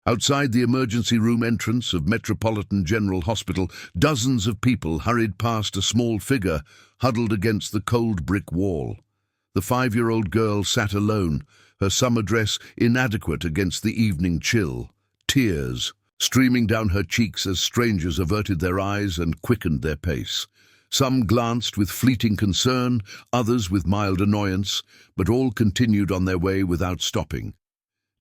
Outside the emergency room entrance of Metropolitan General Hospital, dozens of people hurried past a small figure huddled against the cold brick wall. The 5-year-old girl sat alone, her summer dress inadequate against the evening chill, tears streaming down her cheeks as strangers averted their eyes and quickened their pace. Some glanced with fleeting concern, others with mild annoyance, but all continued on their way without stopping.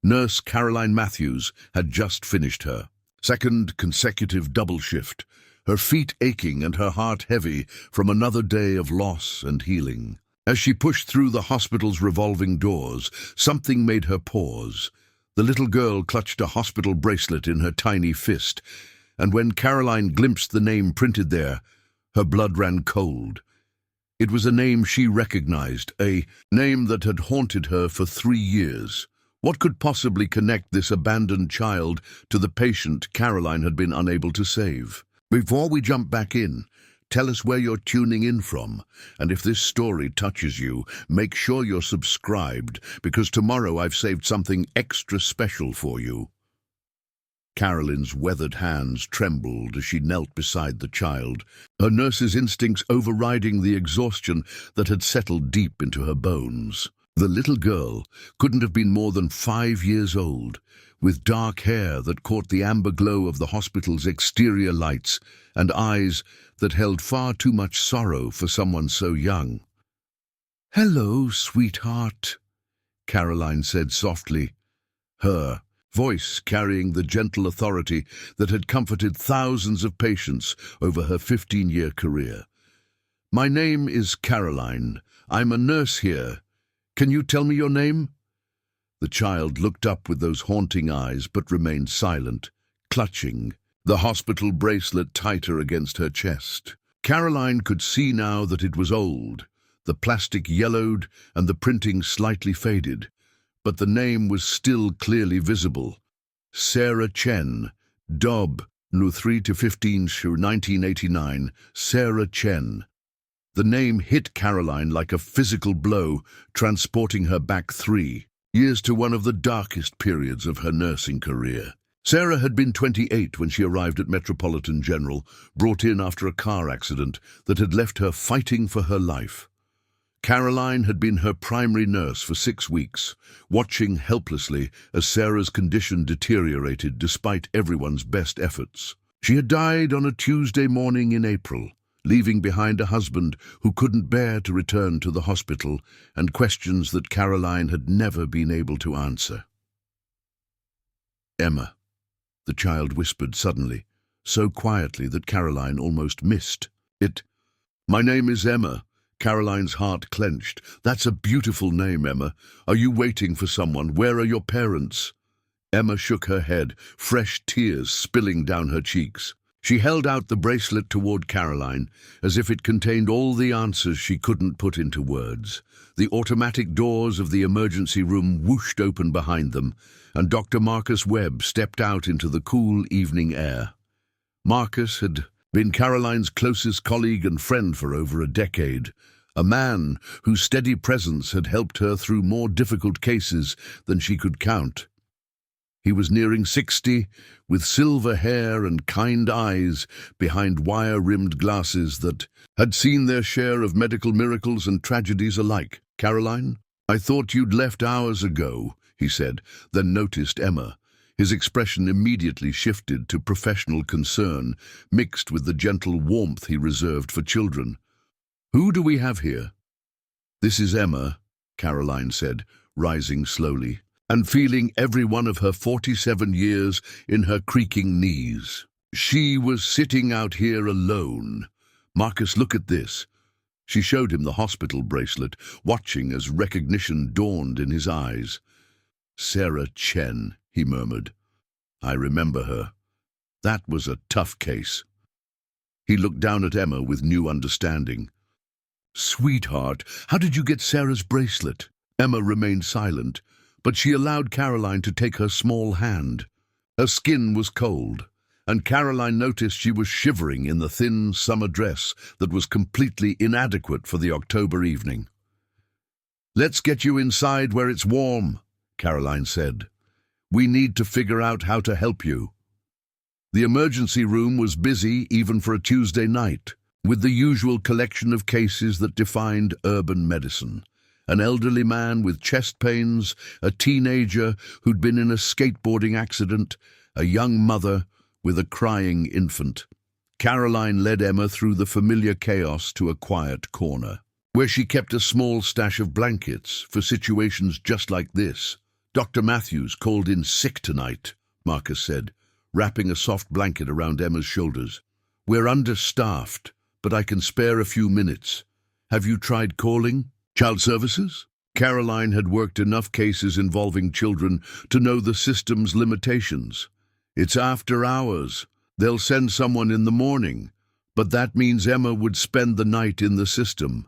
Nurse Caroline Matthews had just finished her second consecutive double shift, her feet aching and her heart heavy from another day of loss and healing. As she pushed through the hospital's revolving doors, something made her pause. The little girl clutched a hospital bracelet in her tiny fist, and when Caroline glimpsed the name printed there, her blood ran cold. It was a name she recognized, a name that had haunted her for 3 years. What could possibly connect this abandoned child to the patient Caroline had been unable to save? Before we jump back in, tell us where you're tuning in from, and if this story touches you, make sure you're subscribed, because tomorrow I've saved something extra special for you. Caroline's weathered hands trembled as she knelt beside the child, her nurse's instincts overriding the exhaustion that had settled deep into her bones. The little girl couldn't have been more than 5 years old, with dark hair that caught the amber glow of the hospital's exterior lights and eyes that held far too much sorrow for someone so young. "Hello, sweetheart," Caroline said softly, her voice carrying the gentle authority that had comforted thousands of patients over her 15-year career. "My name is Caroline. I'm a nurse here. Can you tell me your name?" The child looked up with those haunting eyes but remained silent, clutching the hospital bracelet tighter against her chest. Caroline could see now that it was old, the plastic yellowed and the printing slightly faded, but the name was still clearly visible. Sarah Chen, Dob, No 3 to 15 1989, Sarah Chen. The name hit Caroline like a physical blow, transporting her back 3 years to one of the darkest periods of her nursing career. Sarah had been 28 when she arrived at Metropolitan General, brought in after a car accident that had left her fighting for her life. Caroline had been her primary nurse for 6 weeks, watching helplessly as Sarah's condition deteriorated despite everyone's best efforts. She had died on a Tuesday morning in April, leaving behind a husband who couldn't bear to return to the hospital and questions that Caroline had never been able to answer. "Emma," the child whispered suddenly, so quietly that Caroline almost missed it. "My name is Emma." Caroline's heart clenched. "That's a beautiful name, Emma. Are you waiting for someone? Where are your parents?" Emma shook her head, fresh tears spilling down her cheeks. She held out the bracelet toward Caroline, as if it contained all the answers she couldn't put into words. The automatic doors of the emergency room whooshed open behind them, and Dr. Marcus Webb stepped out into the cool evening air. Marcus had been Caroline's closest colleague and friend for over a decade, a man whose steady presence had helped her through more difficult cases than she could count. He was nearing 60, with silver hair and kind eyes behind wire-rimmed glasses that had seen their share of medical miracles and tragedies alike. "Caroline, I thought you'd left hours ago," he said, then noticed Emma. His expression immediately shifted to professional concern, mixed with the gentle warmth he reserved for children. "Who do we have here?" "This is Emma," Caroline said, rising slowly, and feeling every one of her 47 years in her creaking knees. "She was sitting out here alone. Marcus, look at this." She showed him the hospital bracelet, watching as recognition dawned in his eyes. "Sarah Chen," he murmured. "I remember her. That was a tough case." He looked down at Emma with new understanding. "Sweetheart, how did you get Sarah's bracelet?" Emma remained silent, but she allowed Caroline to take her small hand. Her skin was cold, and Caroline noticed she was shivering in the thin summer dress that was completely inadequate for the October evening. "Let's get you inside where it's warm," Caroline said. We need to figure out how to help you." The emergency room was busy even for a Tuesday night, with the usual collection of cases that defined urban medicine. An elderly man with chest pains, a teenager who'd been in a skateboarding accident, a young mother with a crying infant. Caroline led Emma through the familiar chaos to a quiet corner, where she kept a small stash of blankets for situations just like this. "Dr. Matthews called in sick tonight," Marcus said, wrapping a soft blanket around Emma's shoulders. "We're understaffed, but I can spare a few minutes. Have you tried calling Child Services?" Caroline had worked enough cases involving children to know the system's limitations. "It's after hours. They'll send someone in the morning, but that means Emma would spend the night in the system.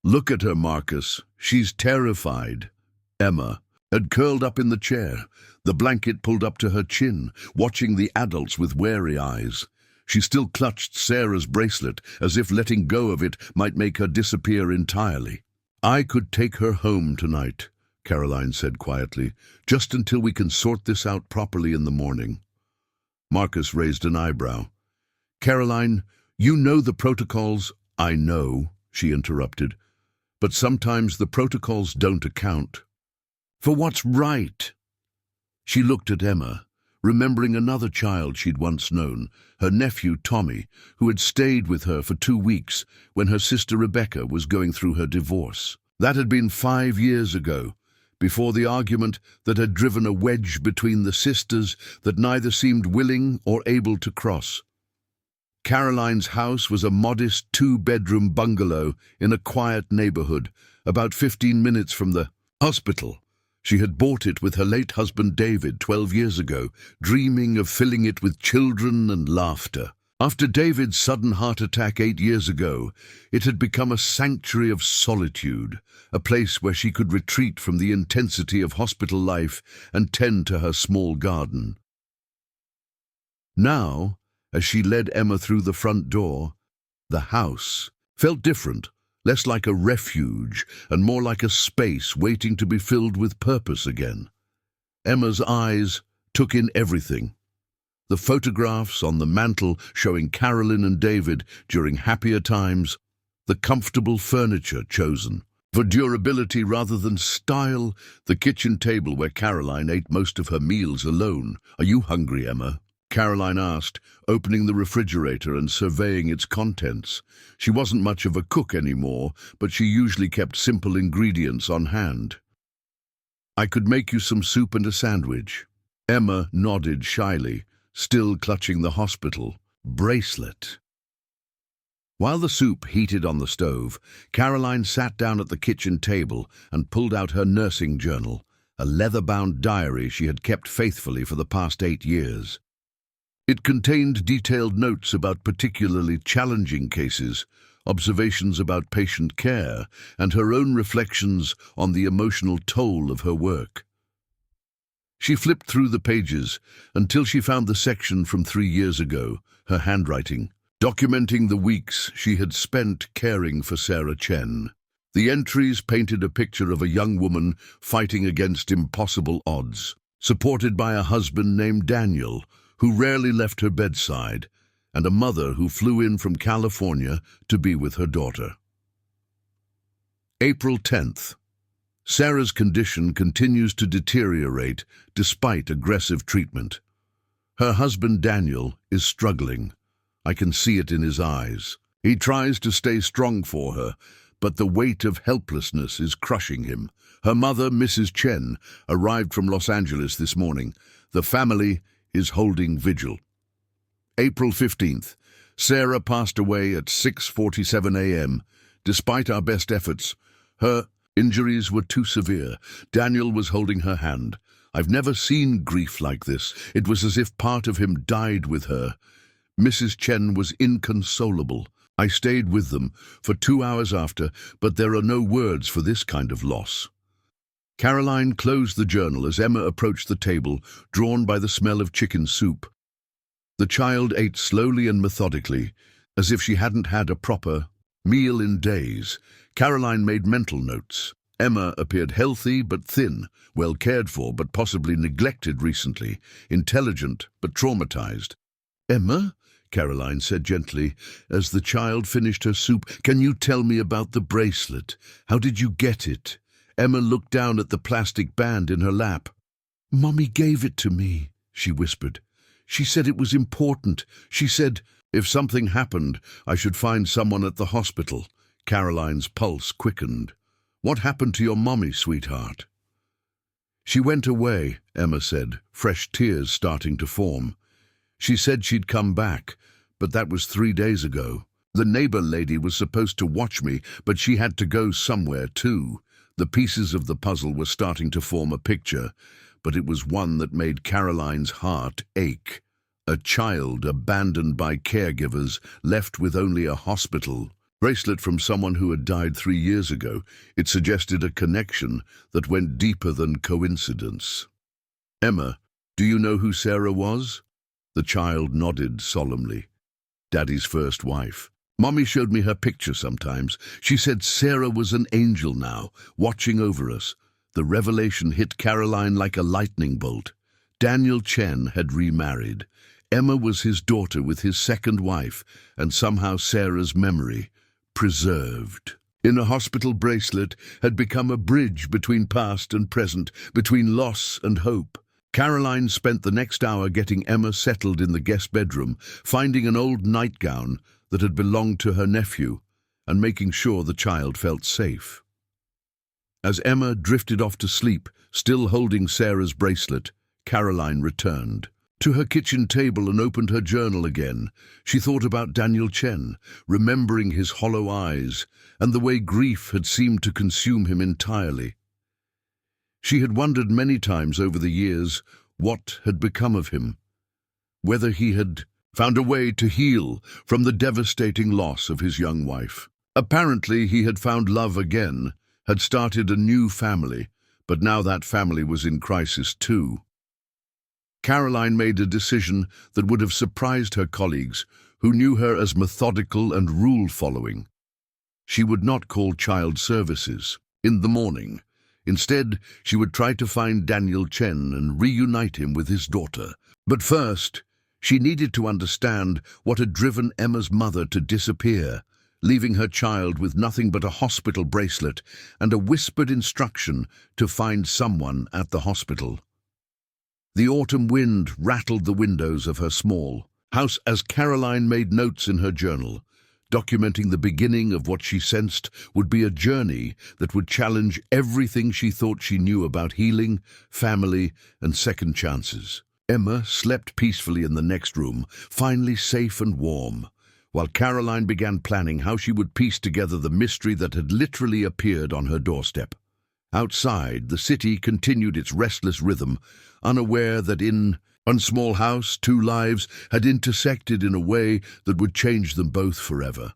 Look at her, Marcus. She's terrified." Emma had curled up in the chair, the blanket pulled up to her chin, watching the adults with wary eyes. She still clutched Sarah's bracelet, as if letting go of it might make her disappear entirely. "I could take her home tonight," Caroline said quietly, "just until we can sort this out properly in the morning." Marcus raised an eyebrow. "Caroline, you know the protocols." "I know," she interrupted, "but sometimes the protocols don't account for what's right." She looked at Emma, remembering another child she'd once known, her nephew Tommy, who had stayed with her for 2 weeks when her sister Rebecca was going through her divorce. That had been 5 years ago, before the argument that had driven a wedge between the sisters that neither seemed willing or able to cross. Caroline's house was a modest 2-bedroom bungalow in a quiet neighborhood, about 15 minutes from the hospital. She had bought it with her late husband David 12 years ago, dreaming of filling it with children and laughter. After David's sudden heart attack 8 years ago, it had become a sanctuary of solitude, a place where she could retreat from the intensity of hospital life and tend to her small garden. Now, as she led Emma through the front door, the house felt different, less like a refuge and more like a space waiting to be filled with purpose again. Emma's eyes took in everything. The photographs on the mantel showing Carolyn and David during happier times, the comfortable furniture chosen for durability rather than style, the kitchen table where Caroline ate most of her meals alone. "Are you hungry, Emma?" Caroline asked, opening the refrigerator and surveying its contents. She wasn't much of a cook anymore, but she usually kept simple ingredients on hand. "I could make you some soup and a sandwich." Emma nodded shyly, still clutching the hospital bracelet. While the soup heated on the stove, Caroline sat down at the kitchen table and pulled out her nursing journal, a leather-bound diary she had kept faithfully for the past 8 years. It contained detailed notes about particularly challenging cases, observations about patient care, and her own reflections on the emotional toll of her work. She flipped through the pages until she found the section from 3 years ago, her handwriting, documenting the weeks she had spent caring for Sarah Chen. The entries painted a picture of a young woman fighting against impossible odds, supported by a husband named Daniel, who rarely left her bedside, and a mother who flew in from California to be with her daughter. April 10th. Sarah's condition continues to deteriorate despite aggressive treatment. Her husband Daniel is struggling. I can see it in his eyes. He tries to stay strong for her, but the weight of helplessness is crushing him. Her mother, Mrs. Chen, arrived from Los Angeles this morning. The family is holding vigil. April 15th. Sarah passed away at 6:47 a.m. Despite our best efforts, her injuries were too severe. Daniel was holding her hand. I've never seen grief like this. It was as if part of him died with her. Mrs. Chen was inconsolable. I stayed with them for 2 hours after, but there are no words for this kind of loss. Caroline closed the journal as Emma approached the table, drawn by the smell of chicken soup. The child ate slowly and methodically, as if she hadn't had a proper meal in days. Caroline made mental notes. Emma appeared healthy but thin, well cared for but possibly neglected recently, intelligent but traumatized. "Emma," Caroline said gently, as the child finished her soup, "can you tell me about the bracelet? How did you get it?" Emma looked down at the plastic band in her lap. "Mommy gave it to me," she whispered. "She said it was important. She said, if something happened, I should find someone at the hospital." Caroline's pulse quickened. "What happened to your mommy, sweetheart?" "She went away," Emma said, fresh tears starting to form. "She said she'd come back, but that was 3 days ago. The neighbor lady was supposed to watch me, but she had to go somewhere too." The pieces of the puzzle were starting to form a picture, but it was one that made Caroline's heart ache. A child abandoned by caregivers, left with only a hospital bracelet from someone who had died 3 years ago. It suggested a connection that went deeper than coincidence. "Emma, do you know who Sarah was?" The child nodded solemnly. "Daddy's first wife. Mommy showed me her picture sometimes. She said Sarah was an angel now, watching over us." The revelation hit Caroline like a lightning bolt. Daniel Chen had remarried. Emma was his daughter with his second wife, and somehow Sarah's memory, preserved in a hospital bracelet, had become a bridge between past and present, between loss and hope. Caroline spent the next hour getting Emma settled in the guest bedroom, finding an old nightgown that had belonged to her nephew, and making sure the child felt safe. As Emma drifted off to sleep, still holding Sarah's bracelet, Caroline returned to her kitchen table and opened her journal again. She thought about Daniel Chen, remembering his hollow eyes and the way grief had seemed to consume him entirely. She had wondered many times over the years what had become of him, whether he had found a way to heal from the devastating loss of his young wife. Apparently he had found love again, had started a new family, but now that family was in crisis too. Caroline made a decision that would have surprised her colleagues, who knew her as methodical and rule-following. She would not call child services in the morning. Instead, she would try to find Daniel Chen and reunite him with his daughter. But first, she needed to understand what had driven Emma's mother to disappear, leaving her child with nothing but a hospital bracelet and a whispered instruction to find someone at the hospital. The autumn wind rattled the windows of her small house as Caroline made notes in her journal, documenting the beginning of what she sensed would be a journey that would challenge everything she thought she knew about healing, family, and second chances. Emma slept peacefully in the next room, finally safe and warm, while Caroline began planning how she would piece together the mystery that had literally appeared on her doorstep. Outside, the city continued its restless rhythm, unaware that in one small house, 2 lives had intersected in a way that would change them both forever.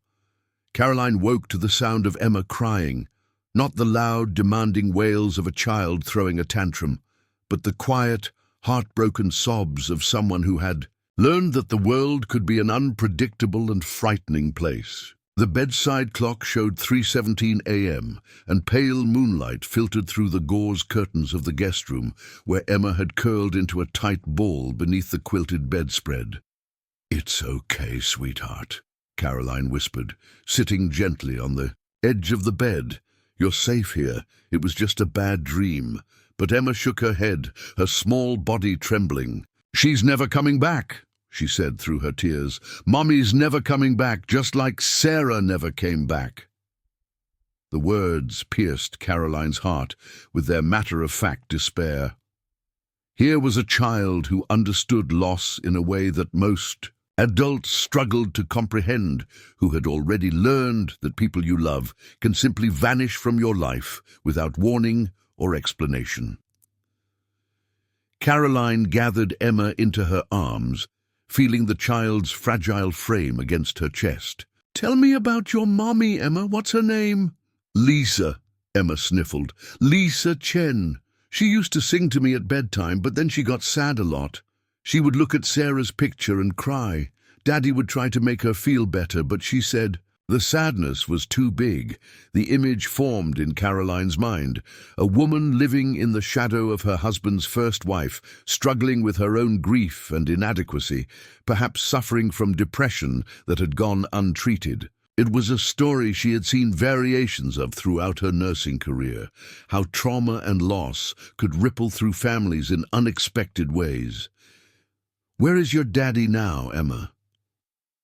Caroline woke to the sound of Emma crying, not the loud, demanding wails of a child throwing a tantrum, but the quiet, heartbroken sobs of someone who had learned that the world could be an unpredictable and frightening place. The bedside clock showed 3:17 a.m., and pale moonlight filtered through the gauze curtains of the guest room, where Emma had curled into a tight ball beneath the quilted bedspread. "It's okay, sweetheart," Caroline whispered, sitting gently on the edge of the bed. "You're safe here. It was just a bad dream." But Emma shook her head, her small body trembling. "She's never coming back," she said through her tears. "Mommy's never coming back, just like Sarah never came back." The words pierced Caroline's heart with their matter-of-fact despair. Here was a child who understood loss in a way that most adults struggled to comprehend, who had already learned that people you love can simply vanish from your life without warning or explanation. Caroline gathered Emma into her arms, feeling the child's fragile frame against her chest. "Tell me about your mommy, Emma. What's her name?" "Lisa," Emma sniffled. "Lisa Chen. She used to sing to me at bedtime, but then she got sad a lot. She would look at Sarah's picture and cry. Daddy would try to make her feel better, but she said, The sadness was too big. The image formed in Caroline's mind. A woman living in the shadow of her husband's first wife, struggling with her own grief and inadequacy, perhaps suffering from depression that had gone untreated. It was a story she had seen variations of throughout her nursing career, how trauma and loss could ripple through families in unexpected ways. "Where is your daddy now, Emma?"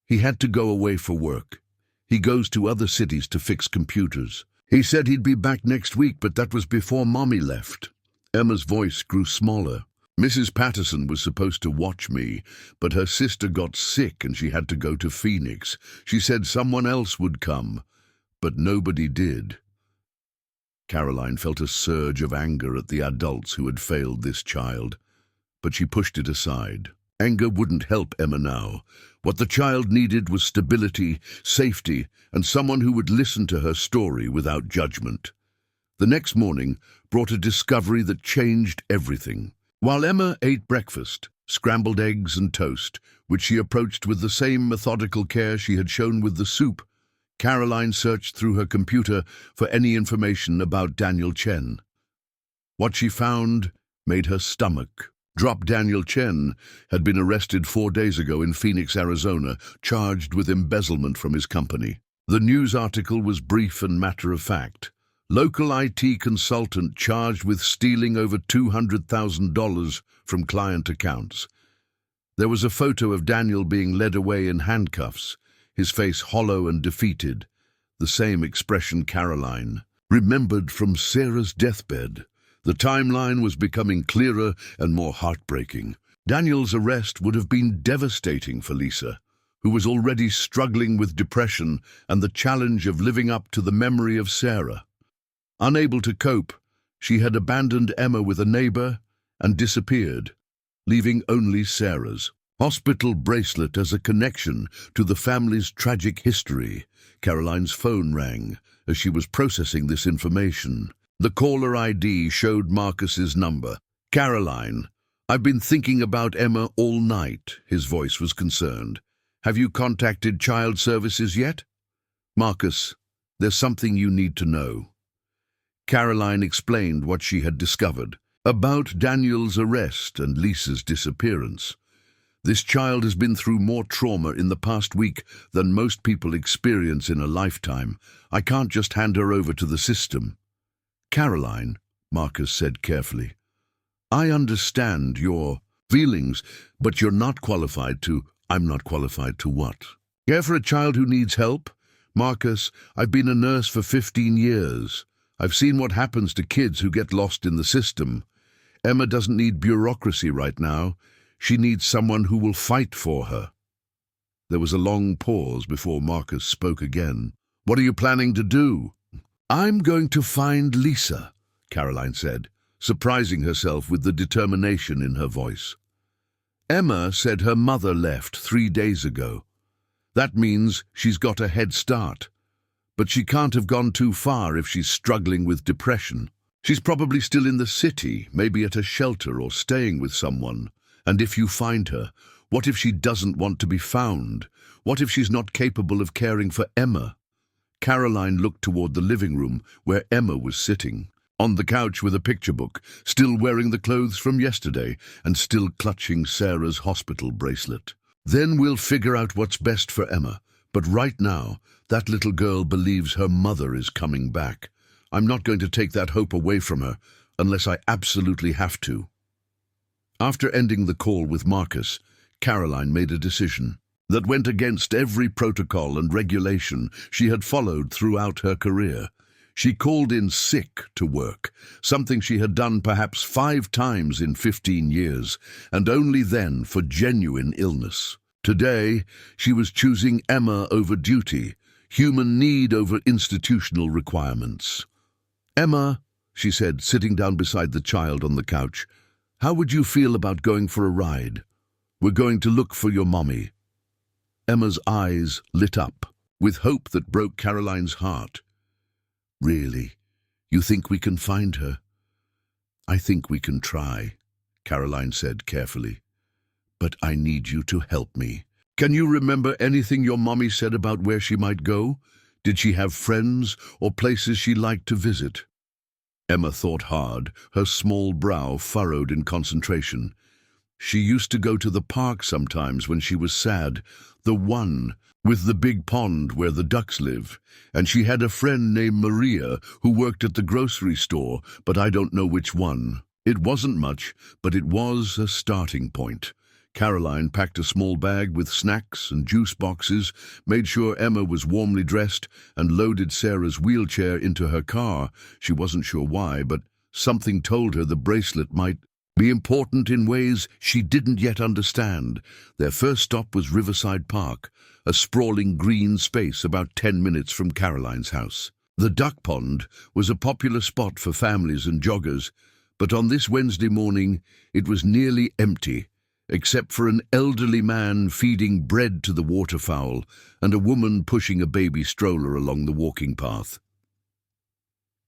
"He had to go away for work. He goes to other cities to fix computers. He said he'd be back next week, but that was before Mommy left." Emma's voice grew smaller. "Mrs. Patterson was supposed to watch me, but her sister got sick and she had to go to Phoenix. She said someone else would come, but nobody did." Caroline felt a surge of anger at the adults who had failed this child, but she pushed it aside. Anger wouldn't help Emma now. What the child needed was stability, safety, and someone who would listen to her story without judgment. The next morning brought a discovery that changed everything. While Emma ate breakfast, scrambled eggs and toast, which she approached with the same methodical care she had shown with the soup, Caroline searched through her computer for any information about Daniel Chen. What she found made her stomach drop. Daniel Chen had been arrested 4 days ago in Phoenix, Arizona, charged with embezzlement from his company. The news article was brief and matter-of-fact. Local IT consultant charged with stealing over $200,000 from client accounts. There was a photo of Daniel being led away in handcuffs, his face hollow and defeated, the same expression Caroline remembered from Sarah's deathbed. The timeline was becoming clearer and more heartbreaking. Daniel's arrest would have been devastating for Lisa, who was already struggling with depression and the challenge of living up to the memory of Sarah. Unable to cope, she had abandoned Emma with a neighbor and disappeared, leaving only Sarah's hospital bracelet as a connection to the family's tragic history. Caroline's phone rang as she was processing this information. The caller ID showed Marcus's number. "Caroline, I've been thinking about Emma all night." His voice was concerned. "Have you contacted Child Services yet?" "Marcus, there's something you need to know." Caroline explained what she had discovered about Daniel's arrest and Lisa's disappearance. "This child has been through more trauma in the past week than most people experience in a lifetime. I can't just hand her over to the system." "Caroline," Marcus said carefully, "I understand your feelings, but you're not qualified to—" "I'm not qualified to what?" "Care for a child who needs help? Marcus, I've been a nurse for 15 years. I've seen what happens to kids who get lost in the system. Emma doesn't need bureaucracy right now. She needs someone who will fight for her." There was a long pause before Marcus spoke again. "What are you planning to do?" "I'm going to find Lisa," Caroline said, surprising herself with the determination in her voice. "Emma said her mother left 3 days ago. That means she's got a head start. But she can't have gone too far if she's struggling with depression. She's probably still in the city, maybe at a shelter or staying with someone. And if you find her, what if she doesn't want to be found? What if she's not capable of caring for Emma?" Caroline looked toward the living room where Emma was sitting, on the couch with a picture book, still wearing the clothes from yesterday and still clutching Sarah's hospital bracelet. "Then we'll figure out what's best for Emma. But right now, that little girl believes her mother is coming back. I'm not going to take that hope away from her unless I absolutely have to." After ending the call with Marcus, Caroline made a decision that went against every protocol and regulation she had followed throughout her career. She called in sick to work, something she had done perhaps 5 times in 15 years, and only then for genuine illness. Today, she was choosing Emma over duty, human need over institutional requirements. "Emma," she said, sitting down beside the child on the couch, "how would you feel about going for a ride? We're going to look for your mommy." Emma's eyes lit up with hope that broke Caroline's heart. "Really? You think we can find her?" "I think we can try," Caroline said carefully. "But I need you to help me." Can you remember anything your mommy said about where she might go? Did she have friends or places she liked to visit? Emma thought hard, her small brow furrowed in concentration. She used to go to the park sometimes when she was sad, the one with the big pond where the ducks live, and she had a friend named Maria who worked at the grocery store, but I don't know which one. It wasn't much, but it was a starting point. Caroline packed a small bag with snacks and juice boxes, made sure Emma was warmly dressed, and loaded Sarah's wheelchair into her car. She wasn't sure why, but something told her the bracelet might be important in ways she didn't yet understand. Their first stop was Riverside Park, a sprawling green space about 10 minutes from Caroline's house. The duck pond was a popular spot for families and joggers, but on this Wednesday morning it was nearly empty, except for an elderly man feeding bread to the waterfowl and a woman pushing a baby stroller along the walking path.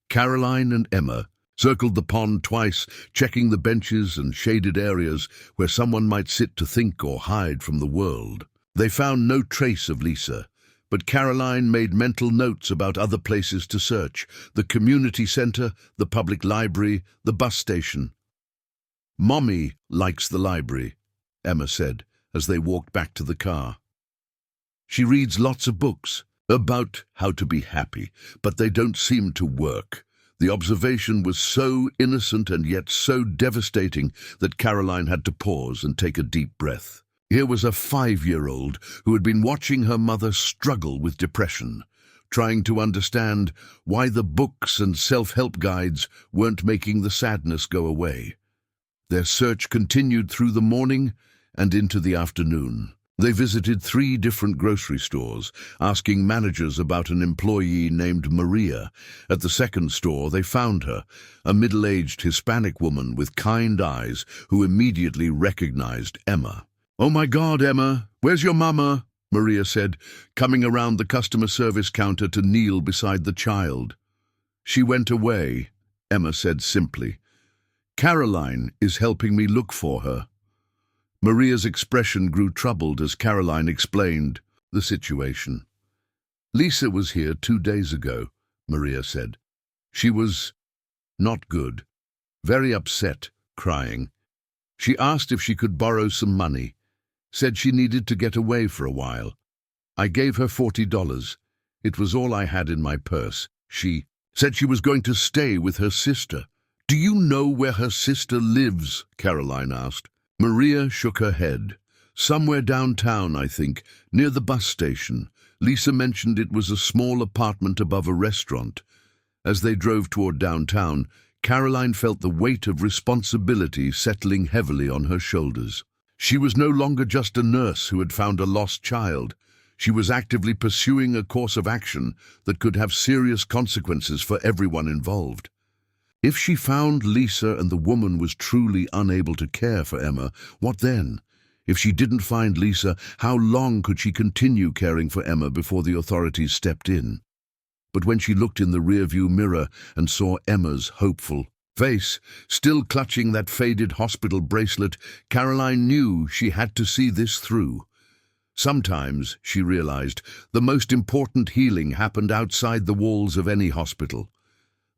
Caroline and Emma circled the pond twice, checking the benches and shaded areas where someone might sit to think or hide from the world. They found no trace of Lisa, but Caroline made mental notes about other places to search: the community center, the public library, the bus station. "Mommy likes the library," Emma said as they walked back to the car. "She reads lots of books about how to be happy, but they don't seem to work." The observation was so innocent and yet so devastating that Caroline had to pause and take a deep breath. Here was a 5-year-old who had been watching her mother struggle with depression, trying to understand why the books and self-help guides weren't making the sadness go away. Their search continued through the morning and into the afternoon. They visited 3 different grocery stores, asking managers about an employee named Maria. At the second store, they found her, a middle-aged Hispanic woman with kind eyes who immediately recognized Emma. "Oh my God, Emma, where's your mama?" Maria said, coming around the customer service counter to kneel beside the child. "She went away," Emma said simply. "Caroline is helping me look for her." Maria's expression grew troubled as Caroline explained the situation. "Lisa was here 2 days ago," Maria said. "She was not good, very upset, crying. She asked if she could borrow some money, said she needed to get away for a while. I gave her $40. It was all I had in my purse. She said she was going to stay with her sister." "Do you know where her sister lives?" Caroline asked. Maria shook her head. "Somewhere downtown, I think, near the bus station. Lisa mentioned it was a small apartment above a restaurant." As they drove toward downtown, Caroline felt the weight of responsibility settling heavily on her shoulders. She was no longer just a nurse who had found a lost child. She was actively pursuing a course of action that could have serious consequences for everyone involved. If she found Lisa and the woman was truly unable to care for Emma, what then? If she didn't find Lisa, how long could she continue caring for Emma before the authorities stepped in? But when she looked in the rearview mirror and saw Emma's hopeful face, still clutching that faded hospital bracelet, Caroline knew she had to see this through. Sometimes, she realized, the most important healing happened outside the walls of any hospital.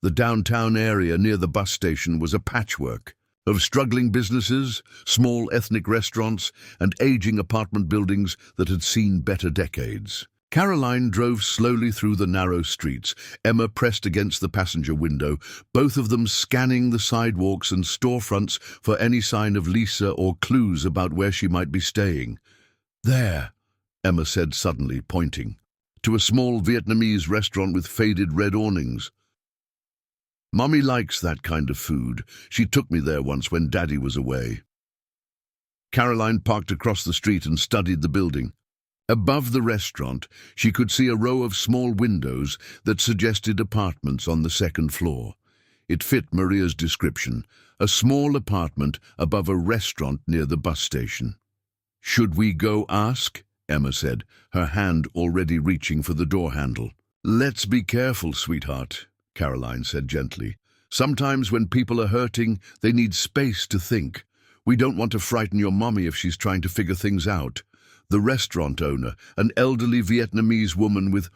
The downtown area near the bus station was a patchwork of struggling businesses, small ethnic restaurants, and aging apartment buildings that had seen better decades. Caroline drove slowly through the narrow streets, Emma pressed against the passenger window, both of them scanning the sidewalks and storefronts for any sign of Lisa or clues about where she might be staying. "There," Emma said suddenly, pointing to a small Vietnamese restaurant with faded red awnings. "Mommy likes that kind of food. She took me there once when Daddy was away." Caroline parked across the street and studied the building. Above the restaurant, she could see a row of small windows that suggested apartments on the second floor. It fit Maria's description, a small apartment above a restaurant near the bus station. "Should we go ask?" Emma said, her hand already reaching for the door handle. "Let's be careful, sweetheart," Caroline said gently. "Sometimes when people are hurting, they need space to think. We don't want to frighten your mommy if she's trying to figure things out. the restaurant owner, an elderly Vietnamese woman with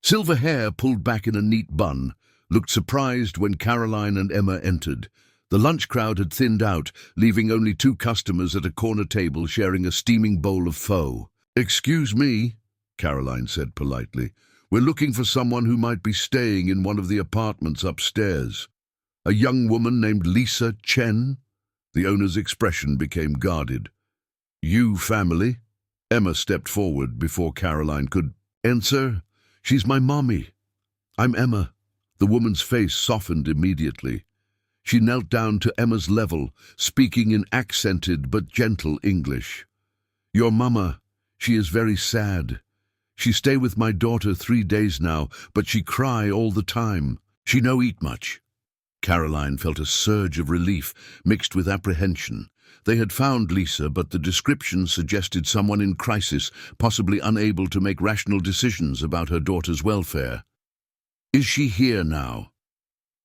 silver hair pulled back in a neat bun, looked surprised when Caroline and Emma entered. The lunch crowd had thinned out, leaving only two customers at a corner table sharing a steaming bowl of pho. "Excuse me," Caroline said politely. "We're looking for someone who might be staying in one of the apartments upstairs." "A young woman named Lisa Chen?" The owner's expression became guarded. "You family?" Emma stepped forward before Caroline could answer. "She's my mommy. I'm Emma." The woman's face softened immediately. She knelt down to Emma's level, speaking in accented but gentle English. "Your mama, she is very sad. She stay with my daughter 3 days now, but she cry all the time. She no eat much." Caroline felt a surge of relief mixed with apprehension. They had found Lisa, but the description suggested someone in crisis, possibly unable to make rational decisions about her daughter's welfare. "Is she here now?"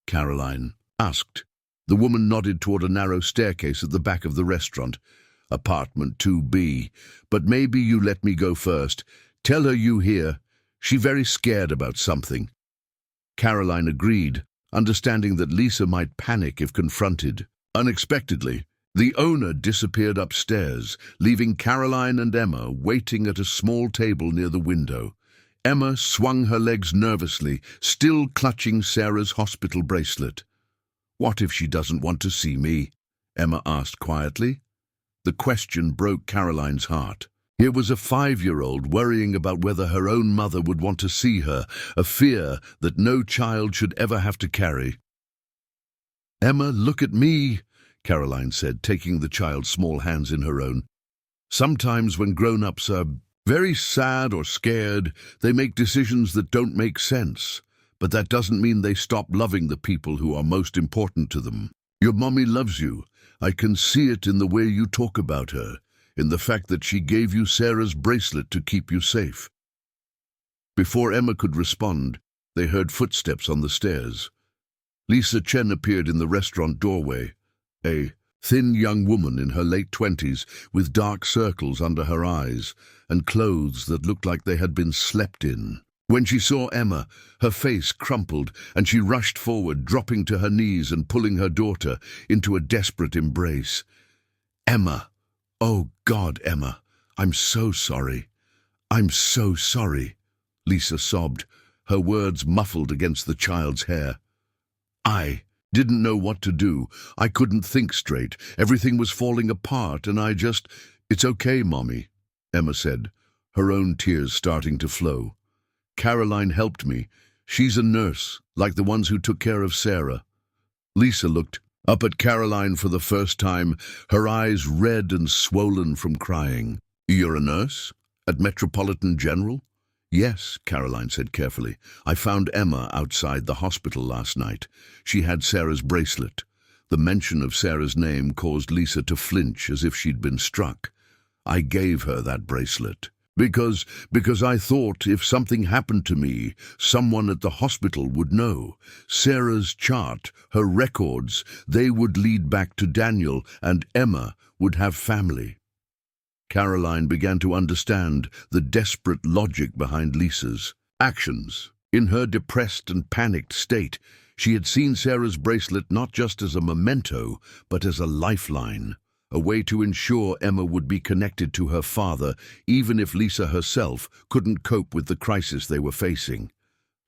Caroline asked. The woman nodded toward a narrow staircase at the back of the restaurant. "Apartment 2B. But maybe you let me go first. Tell her you here. She very scared about something." Caroline agreed, understanding that Lisa might panic if confronted. Unexpectedly, the owner disappeared upstairs, leaving Caroline and Emma waiting at a small table near the window. Emma swung her legs nervously, still clutching Sarah's hospital bracelet. "What if she doesn't want to see me?" Emma asked quietly. The question broke Caroline's heart. Here was a 5-year-old worrying about whether her own mother would want to see her, a fear that no child should ever have to carry. "Emma, look at me," Caroline said, taking the child's small hands in her own. "Sometimes when grown-ups are very sad or scared, they make decisions that don't make sense. But that doesn't mean they stop loving the people who are most important to them. Your mommy loves you. I can see it in the way you talk about her, in the fact that she gave you Sarah's bracelet to keep you safe." Before Emma could respond, they heard footsteps on the stairs. Lisa Chen appeared in the restaurant doorway, a thin young woman in her late 20s with dark circles under her eyes and clothes that looked like they had been slept in. When she saw Emma, her face crumpled and she rushed forward, dropping to her knees and pulling her daughter into a desperate embrace. "Emma! Oh God, Emma! I'm so sorry. I'm so sorry," Lisa sobbed, her words muffled against the child's hair. "I didn't know what to do. I couldn't think straight. Everything was falling apart and I just—" "It's okay, Mommy," Emma said, her own tears starting to flow. "Caroline helped me. She's a nurse, like the ones who took care of Sarah." Lisa looked up at Caroline for the first time, her eyes red and swollen from crying. "You're a nurse? At Metropolitan General?" "Yes," Caroline said carefully. "I found Emma outside the hospital last night. She had Sarah's bracelet." The mention of Sarah's name caused Lisa to flinch as if she'd been struck. "I gave her that bracelet. Because I thought if something happened to me, someone at the hospital would know. Sarah's chart, her records, they would lead back to Daniel, and Emma would have family." Caroline began to understand the desperate logic behind Lisa's actions. In her depressed and panicked state, she had seen Sarah's bracelet not just as a memento, but as a lifeline. A way to ensure Emma would be connected to her father, even if Lisa herself couldn't cope with the crisis they were facing.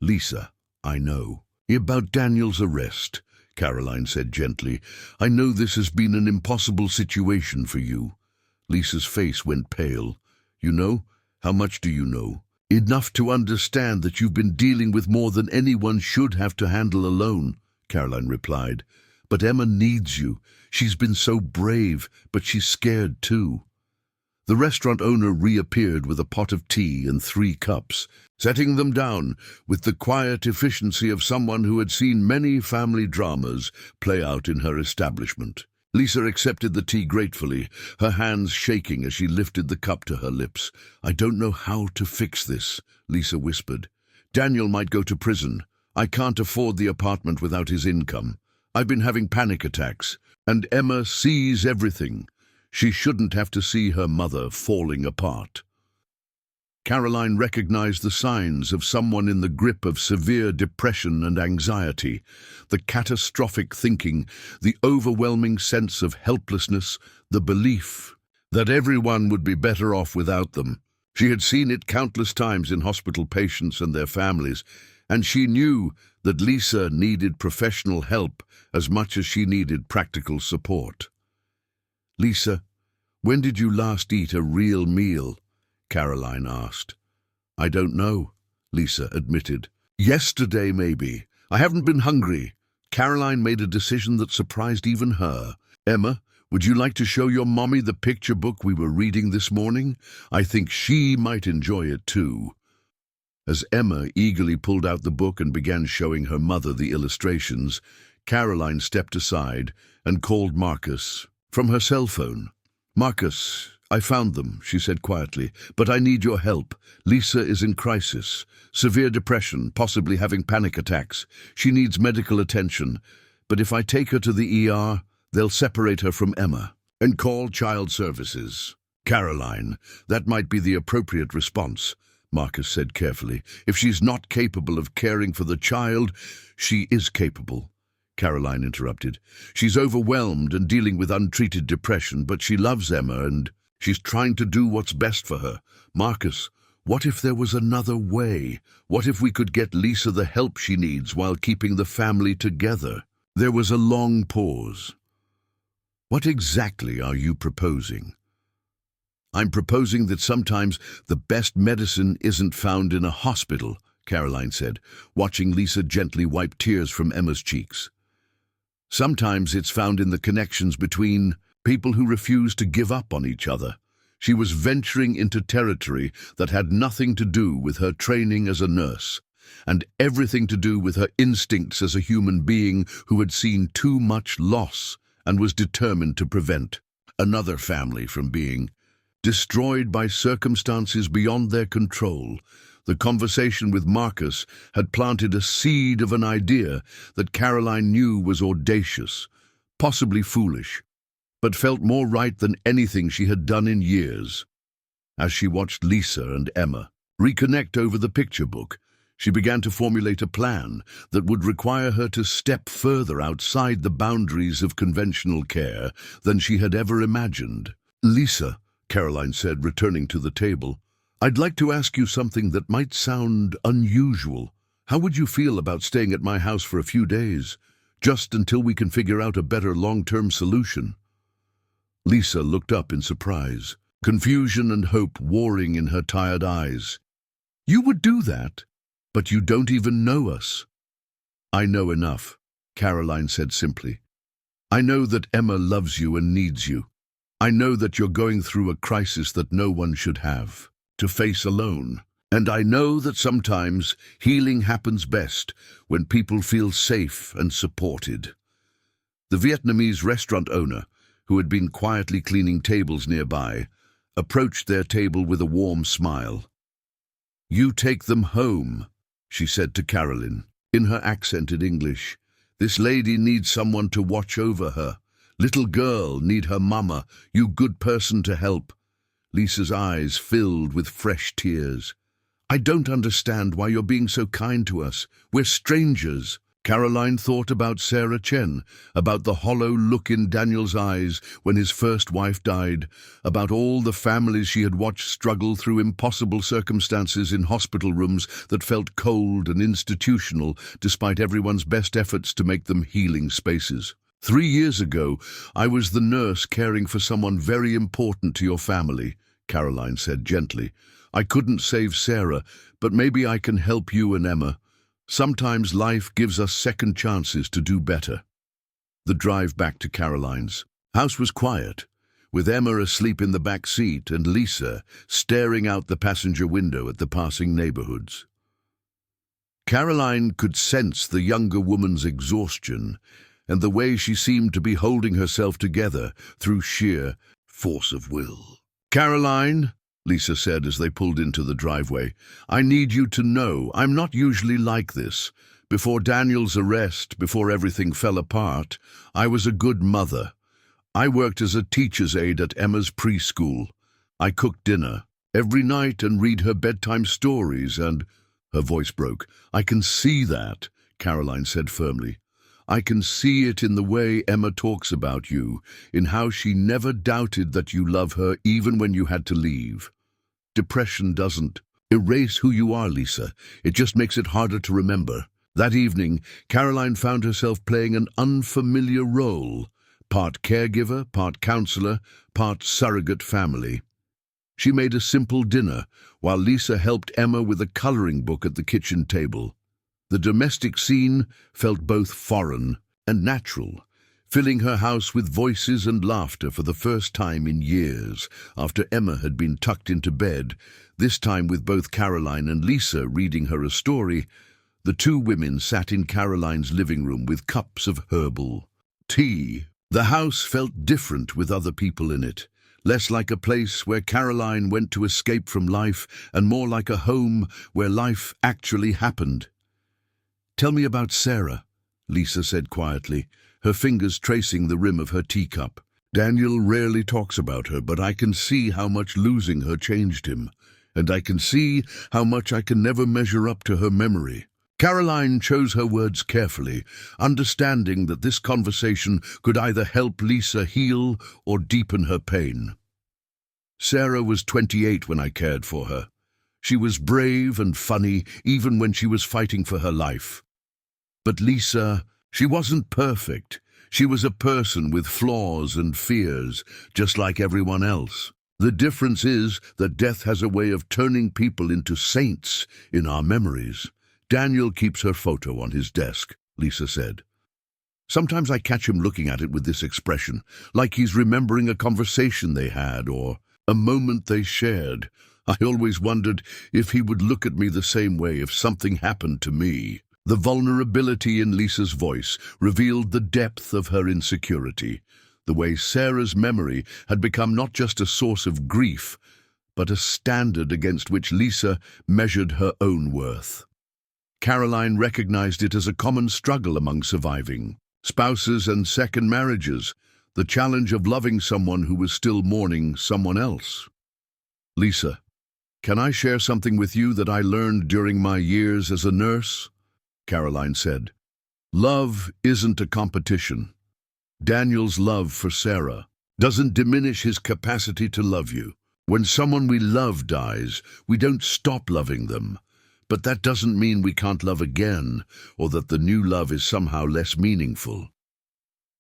"Lisa, I know." "About Daniel's arrest," Caroline said gently. "I know this has been an impossible situation for you." Lisa's face went pale. "You know? How much do you know?" "Enough to understand that you've been dealing with more than anyone should have to handle alone," Caroline replied. "But Emma needs you. She's been so brave, but she's scared too." The restaurant owner reappeared with a pot of tea and 3 cups, setting them down with the quiet efficiency of someone who had seen many family dramas play out in her establishment. Lisa accepted the tea gratefully, her hands shaking as she lifted the cup to her lips. "I don't know how to fix this," Lisa whispered. "Daniel might go to prison. I can't afford the apartment without his income. I've been having panic attacks. And Emma sees everything. She shouldn't have to see her mother falling apart." Caroline recognized the signs of someone in the grip of severe depression and anxiety, the catastrophic thinking, the overwhelming sense of helplessness, the belief that everyone would be better off without them. She had seen it countless times in hospital patients and their families, and she knew that Lisa needed professional help as much as she needed practical support. "Lisa, when did you last eat a real meal?" Caroline asked. "I don't know," Lisa admitted. "Yesterday, maybe. I haven't been hungry." Caroline made a decision that surprised even her. "Emma, would you like to show your mommy the picture book we were reading this morning? I think she might enjoy it too." As Emma eagerly pulled out the book and began showing her mother the illustrations, Caroline stepped aside and called Marcus from her cell phone. "Marcus, I found them," she said quietly, "but I need your help. Lisa is in crisis, severe depression, possibly having panic attacks. She needs medical attention, but if I take her to the ER, they'll separate her from Emma and call child services." "Caroline, that might be the appropriate response," Marcus said carefully. "If she's not capable of caring for the child—" "She is capable," Caroline interrupted. "She's overwhelmed and dealing with untreated depression, but she loves Emma and she's trying to do what's best for her. Marcus, what if there was another way? What if we could get Lisa the help she needs while keeping the family together?" There was a long pause. "What exactly are you proposing?" "I'm proposing that sometimes the best medicine isn't found in a hospital," Caroline said, watching Lisa gently wipe tears from Emma's cheeks. "Sometimes it's found in the connections between people who refuse to give up on each other." She was venturing into territory that had nothing to do with her training as a nurse, and everything to do with her instincts as a human being who had seen too much loss and was determined to prevent another family from being destroyed by circumstances beyond their control. The conversation with Marcus had planted a seed of an idea that Caroline knew was audacious, possibly foolish, but felt more right than anything she had done in years. As she watched Lisa and Emma reconnect over the picture book, she began to formulate a plan that would require her to step further outside the boundaries of conventional care than she had ever imagined. "Lisa," Caroline said, returning to the table, "I'd like to ask you something that might sound unusual. How would you feel about staying at my house for a few days, just until we can figure out a better long-term solution?" Lisa looked up in surprise, confusion and hope warring in her tired eyes. "You would do that? But you don't even know us." "I know enough," Caroline said simply. "I know that Emma loves you and needs you. I know that you're going through a crisis that no one should have to face alone. And I know that sometimes healing happens best when people feel safe and supported." The Vietnamese restaurant owner, who had been quietly cleaning tables nearby, approached their table with a warm smile. "You take them home," she said to Caroline, in her accented English. "This lady needs someone to watch over her. Little girl need her mama, you good person to help." Lisa's eyes filled with fresh tears. "I don't understand why you're being so kind to us. We're strangers." Caroline thought about Sarah Chen, about the hollow look in Daniel's eyes when his first wife died, about all the families she had watched struggle through impossible circumstances in hospital rooms that felt cold and institutional despite everyone's best efforts to make them healing spaces. "3 years ago, I was the nurse caring for someone very important to your family," Caroline said gently. "I couldn't save Sarah, but maybe I can help you and Emma. Sometimes life gives us second chances to do better." The drive back to Caroline's house was quiet, with Emma asleep in the back seat and Lisa staring out the passenger window at the passing neighborhoods. Caroline could sense the younger woman's exhaustion and the way she seemed to be holding herself together through sheer force of will. "Caroline," Lisa said as they pulled into the driveway, "I need you to know I'm not usually like this. Before Daniel's arrest, before everything fell apart, I was a good mother. I worked as a teacher's aide at Emma's preschool. I cooked dinner, every night and read her bedtime stories and—" Her voice broke. "I can see that," Caroline said firmly. "I can see it in the way Emma talks about you, in how she never doubted that you love her even when you had to leave. Depression doesn't erase who you are, Lisa. It just makes it harder to remember." That evening, Caroline found herself playing an unfamiliar role, part caregiver, part counselor, part surrogate family. She made a simple dinner, while Lisa helped Emma with a coloring book at the kitchen table. The domestic scene felt both foreign and natural, filling her house with voices and laughter for the first time in years, after Emma had been tucked into bed, this time with both Caroline and Lisa reading her a story. The two women sat in Caroline's living room with cups of herbal tea. The house felt different with other people in it, less like a place where Caroline went to escape from life and more like a home where life actually happened. "Tell me about Sarah," Lisa said quietly, her fingers tracing the rim of her teacup. "Daniel rarely talks about her, but I can see how much losing her changed him, and I can see how much I can never measure up to her memory." Caroline chose her words carefully, understanding that this conversation could either help Lisa heal or deepen her pain. "Sarah was 28 when I cared for her. She was brave and funny even when she was fighting for her life. But Lisa, she wasn't perfect. She was a person with flaws and fears, just like everyone else. The difference is that death has a way of turning people into saints in our memories. Daniel keeps her photo on his desk," Lisa said. "Sometimes I catch him looking at it with this expression, like he's remembering a conversation they had or a moment they shared. I always wondered if he would look at me the same way if something happened to me." The vulnerability in Lisa's voice revealed the depth of her insecurity, the way Sarah's memory had become not just a source of grief, but a standard against which Lisa measured her own worth. Caroline recognized it as a common struggle among surviving spouses and second marriages, the challenge of loving someone who was still mourning someone else. "Lisa, can I share something with you that I learned during my years as a nurse?" Caroline said. "Love isn't a competition. Daniel's love for Sarah doesn't diminish his capacity to love you. When someone we love dies, we don't stop loving them. But that doesn't mean we can't love again, or that the new love is somehow less meaningful."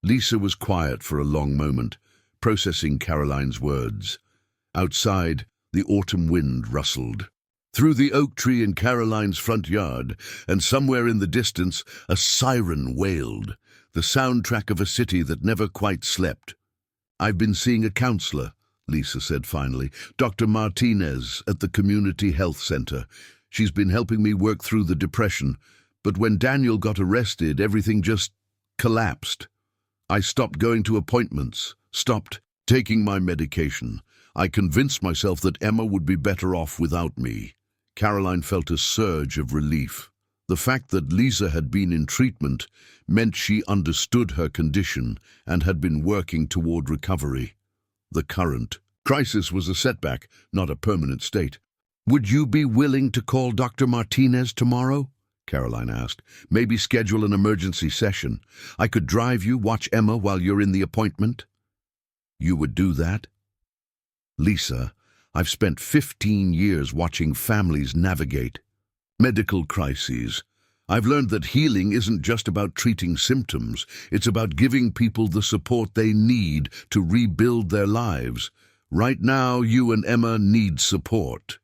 Lisa was quiet for a long moment, processing Caroline's words. Outside, the autumn wind rustled through the oak tree in Caroline's front yard, and somewhere in the distance a siren wailed, the soundtrack of a city that never quite slept. "I've been seeing a counselor," Lisa said finally, "Dr. Martinez at the Community Health Center. She's been helping me work through the depression, but when Daniel got arrested, everything just collapsed. I stopped going to appointments, stopped taking my medication. I convinced myself that Emma would be better off without me." Caroline felt a surge of relief. The fact that Lisa had been in treatment meant she understood her condition and had been working toward recovery. The current crisis was a setback, not a permanent state. "Would you be willing to call Dr. Martinez tomorrow?" Caroline asked. "Maybe schedule an emergency session. I could drive you, watch Emma while you're in the appointment." "You would do that?" "Lisa, I've spent 15 years watching families navigate medical crises. I've learned that healing isn't just about treating symptoms. It's about giving people the support they need to rebuild their lives. Right now, you and Emma need support."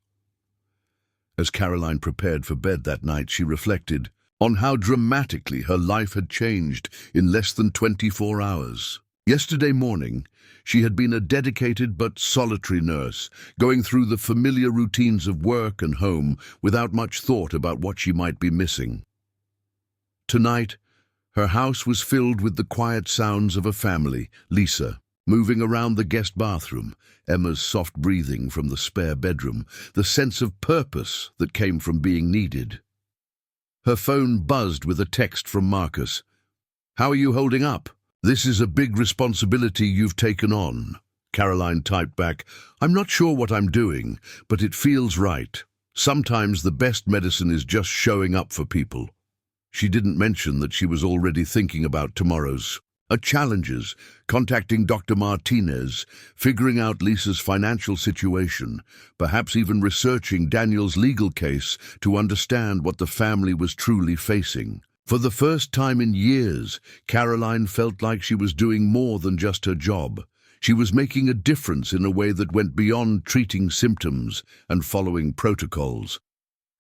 As Caroline prepared for bed that night, she reflected on how dramatically her life had changed in less than 24 hours. Yesterday morning, she had been a dedicated but solitary nurse, going through the familiar routines of work and home without much thought about what she might be missing. Tonight, her house was filled with the quiet sounds of a family: Lisa moving around the guest bathroom, Emma's soft breathing from the spare bedroom, the sense of purpose that came from being needed. Her phone buzzed with a text from Marcus. "How are you holding up? This is a big responsibility you've taken on." Caroline typed back, "I'm not sure what I'm doing, but it feels right. Sometimes the best medicine is just showing up for people." She didn't mention that she was already thinking about tomorrow's challenges, contacting Dr. Martinez, figuring out Lisa's financial situation, perhaps even researching Daniel's legal case to understand what the family was truly facing. For the first time in years, Caroline felt like she was doing more than just her job. She was making a difference in a way that went beyond treating symptoms and following protocols.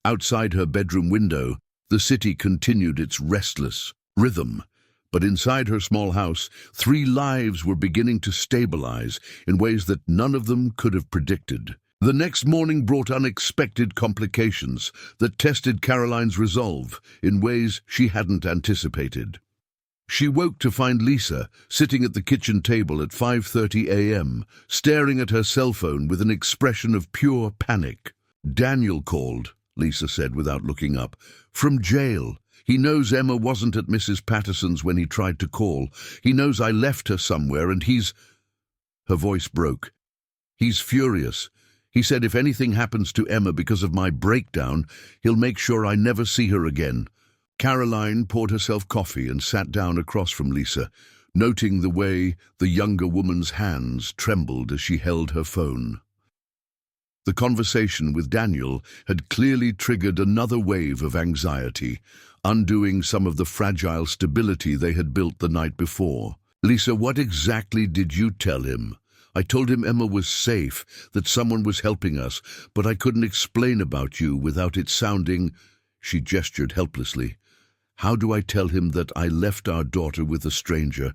Outside her bedroom window, the city continued its restless rhythm. But inside her small house, 3 lives were beginning to stabilize in ways that none of them could have predicted. The next morning brought unexpected complications that tested Caroline's resolve in ways she hadn't anticipated. She woke to find Lisa sitting at the kitchen table at 5:30 a.m., staring at her cell phone with an expression of pure panic. "Daniel called," Lisa said without looking up. "From jail. He knows Emma wasn't at Mrs. Patterson's when he tried to call. He knows I left her somewhere and he's—" Her voice broke. "He's furious. He said if anything happens to Emma because of my breakdown, he'll make sure I never see her again." Caroline poured herself coffee and sat down across from Lisa, noting the way the younger woman's hands trembled as she held her phone. The conversation with Daniel had clearly triggered another wave of anxiety, undoing some of the fragile stability they had built the night before. "Lisa, what exactly did you tell him?" "I told him Emma was safe, that someone was helping us, but I couldn't explain about you without it sounding—" She gestured helplessly. "How do I tell him that I left our daughter with a stranger,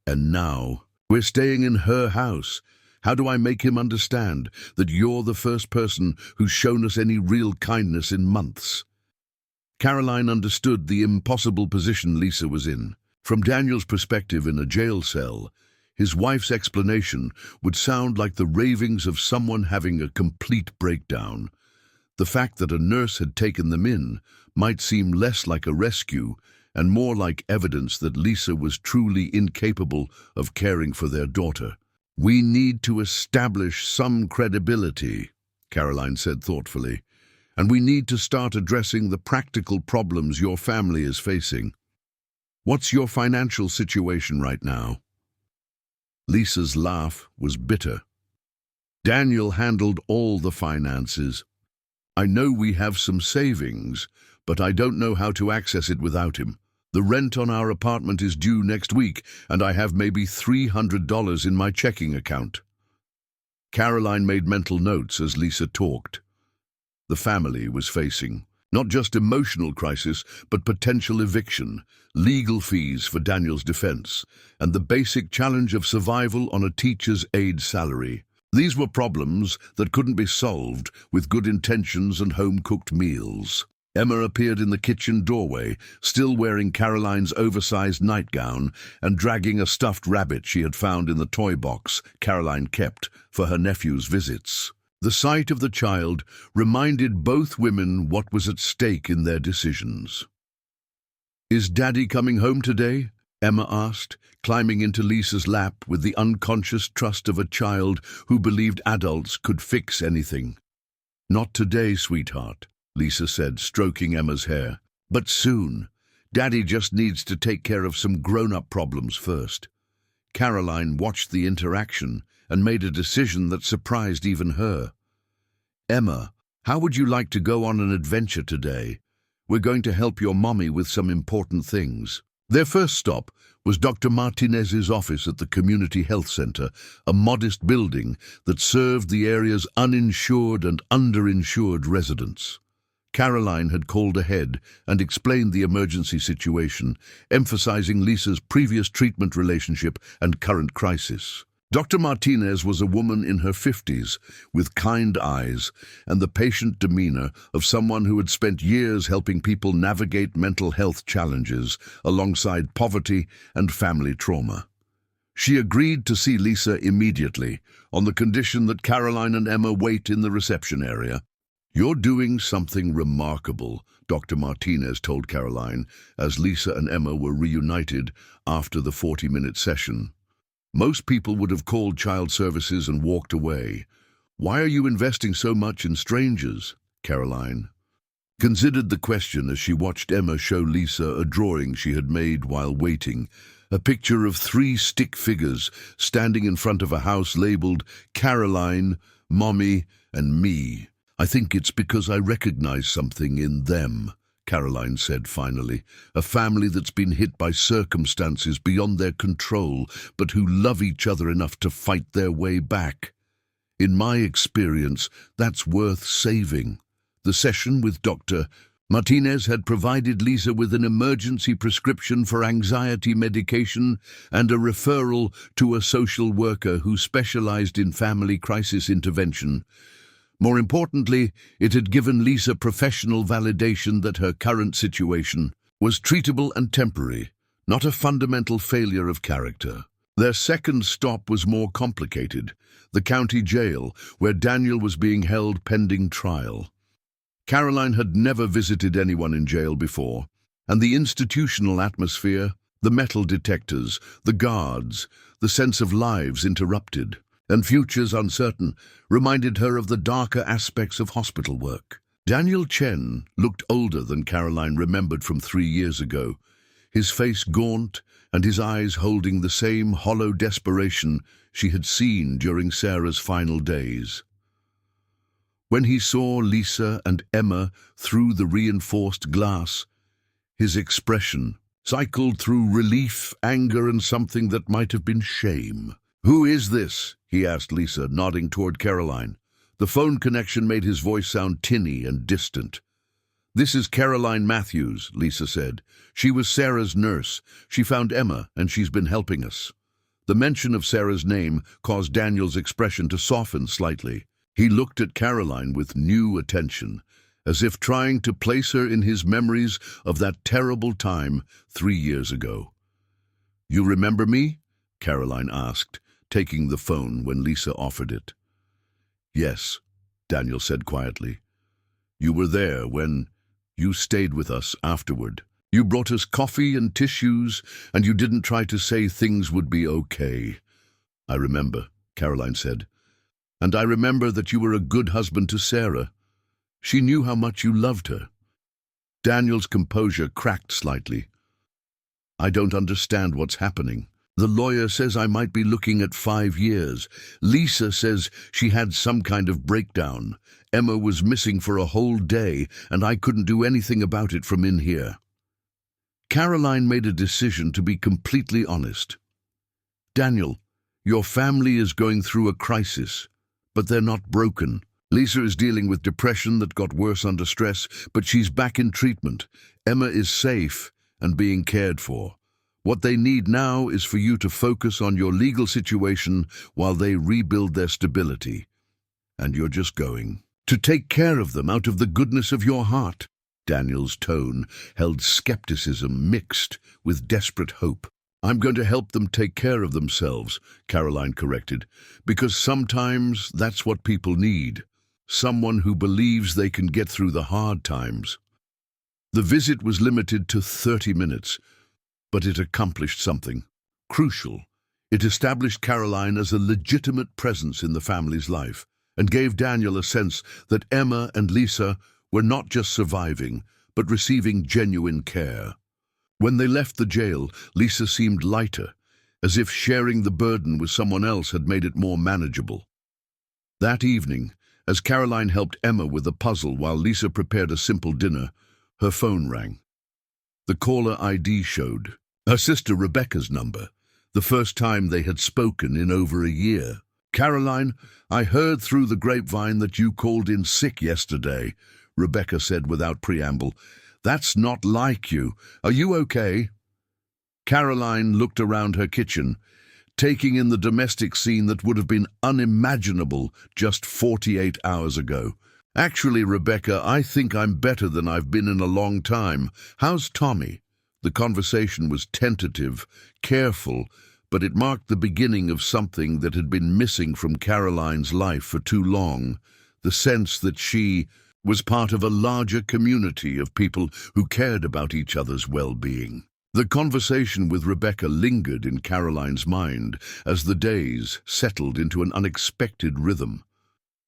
and now we're staying in her house? How do I make him understand that you're the first person who's shown us any real kindness in months?" Caroline understood the impossible position Lisa was in. From Daniel's perspective in a jail cell, his wife's explanation would sound like the ravings of someone having a complete breakdown. The fact that a nurse had taken them in might seem less like a rescue and more like evidence that Lisa was truly incapable of caring for their daughter. "We need to establish some credibility," Caroline said thoughtfully, "and we need to start addressing the practical problems your family is facing. What's your financial situation right now?" Lisa's laugh was bitter. "Daniel handled all the finances. I know we have some savings, but I don't know how to access it without him. The rent on our apartment is due next week, and I have maybe $300 in my checking account." Caroline made mental notes as Lisa talked. The family was facing not just emotional crisis, but potential eviction, legal fees for Daniel's defense, and the basic challenge of survival on a teacher's aide salary. These were problems that couldn't be solved with good intentions and home-cooked meals. Emma appeared in the kitchen doorway, still wearing Caroline's oversized nightgown and dragging a stuffed rabbit she had found in the toy box Caroline kept for her nephew's visits. The sight of the child reminded both women what was at stake in their decisions. "Is Daddy coming home today?" Emma asked, climbing into Lisa's lap with the unconscious trust of a child who believed adults could fix anything. "Not today, sweetheart," Lisa said, stroking Emma's hair. "But soon. Daddy just needs to take care of some grown-up problems first." Caroline watched the interaction and made a decision that surprised even her. "Emma, how would you like to go on an adventure today? We're going to help your mommy with some important things." Their first stop was Dr. Martinez's office at the Community Health Center, a modest building that served the area's uninsured and underinsured residents. Caroline had called ahead and explained the emergency situation, emphasizing Lisa's previous treatment relationship and current crisis. Dr. Martinez was a woman in her 50s, with kind eyes and the patient demeanor of someone who had spent years helping people navigate mental health challenges alongside poverty and family trauma. She agreed to see Lisa immediately, on the condition that Caroline and Emma wait in the reception area. "You're doing something remarkable," Dr. Martinez told Caroline, as Lisa and Emma were reunited after the 40-minute session. Most people would have called child services and walked away. Why are you investing so much in strangers? Caroline considered the question as she watched Emma show Lisa a drawing she had made while waiting, a picture of 3 stick figures standing in front of a house labeled Caroline, Mommy, and Me. I think it's because I recognize something in them, Caroline said finally. A family that's been hit by circumstances beyond their control, but who love each other enough to fight their way back. In my experience, that's worth saving. The session with Dr. Martinez had provided Lisa with an emergency prescription for anxiety medication and a referral to a social worker who specialized in family crisis intervention. More importantly, it had given Lisa professional validation that her current situation was treatable and temporary, not a fundamental failure of character. Their second stop was more complicated, the county jail, where Daniel was being held pending trial. Caroline had never visited anyone in jail before, and the institutional atmosphere, the metal detectors, the guards, the sense of lives interrupted and futures uncertain, reminded her of the darker aspects of hospital work. Daniel Chen looked older than Caroline remembered from 3 years ago, his face gaunt and his eyes holding the same hollow desperation she had seen during Sarah's final days. When he saw Lisa and Emma through the reinforced glass, his expression cycled through relief, anger, and something that might have been shame. "Who is this?" he asked Lisa, nodding toward Caroline. The phone connection made his voice sound tinny and distant. "This is Caroline Matthews," Lisa said. "She was Sarah's nurse. She found Emma, and she's been helping us." The mention of Sarah's name caused Daniel's expression to soften slightly. He looked at Caroline with new attention, as if trying to place her in his memories of that terrible time 3 years ago. "You remember me?" Caroline asked, taking the phone when Lisa offered it. "Yes," Daniel said quietly. "You were there when you stayed with us afterward. You brought us coffee and tissues, and you didn't try to say things would be okay." "I remember," Caroline said. "And I remember that you were a good husband to Sarah. She knew how much you loved her." Daniel's composure cracked slightly. "I don't understand what's happening. The lawyer says I might be looking at 5 years. Lisa says she had some kind of breakdown. Emma was missing for a whole day, and I couldn't do anything about it from in here." Caroline made a decision to be completely honest. "Daniel, your family is going through a crisis, but they're not broken. Lisa is dealing with depression that got worse under stress, but she's back in treatment. Emma is safe and being cared for. What they need now is for you to focus on your legal situation while they rebuild their stability. And you're just going to take care of them out of the goodness of your heart." Daniel's tone held skepticism mixed with desperate hope. "I'm going to help them take care of themselves," Caroline corrected, "because sometimes that's what people need. Someone who believes they can get through the hard times." The visit was limited to 30 minutes, but it accomplished something crucial. It established Caroline as a legitimate presence in the family's life and gave Daniel a sense that Emma and Lisa were not just surviving, but receiving genuine care. When they left the jail, Lisa seemed lighter, as if sharing the burden with someone else had made it more manageable. That evening, as Caroline helped Emma with a puzzle while Lisa prepared a simple dinner, her phone rang. The caller ID showed her sister Rebecca's number, the first time they had spoken in over a year. "Caroline, I heard through the grapevine that you called in sick yesterday," Rebecca said without preamble. "That's not like you. Are you okay?" Caroline looked around her kitchen, taking in the domestic scene that would have been unimaginable just 48 hours ago. "Actually, Rebecca, I think I'm better than I've been in a long time. How's Tommy?" The conversation was tentative, careful, but it marked the beginning of something that had been missing from Caroline's life for too long, the sense that she was part of a larger community of people who cared about each other's well-being. The conversation with Rebecca lingered in Caroline's mind as the days settled into an unexpected rhythm.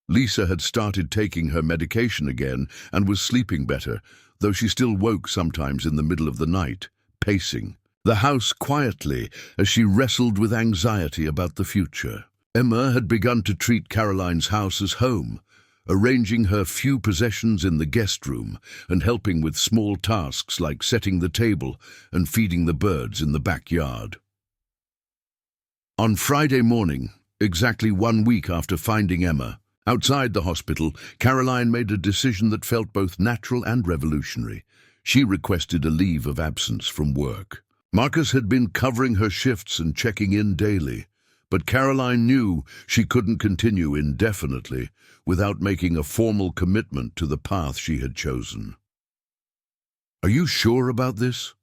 Lisa had started taking her medication again and was sleeping better, though she still woke sometimes in the middle of the night, pacing the house quietly as she wrestled with anxiety about the future. Emma had begun to treat Caroline's house as home, arranging her few possessions in the guest room and helping with small tasks like setting the table and feeding the birds in the backyard. On Friday morning, exactly 1 week after finding Emma, outside the hospital, Caroline made a decision that felt both natural and revolutionary. She requested a leave of absence from work. Marcus had been covering her shifts and checking in daily, but Caroline knew she couldn't continue indefinitely without making a formal commitment to the path she had chosen. "Are you sure about this?"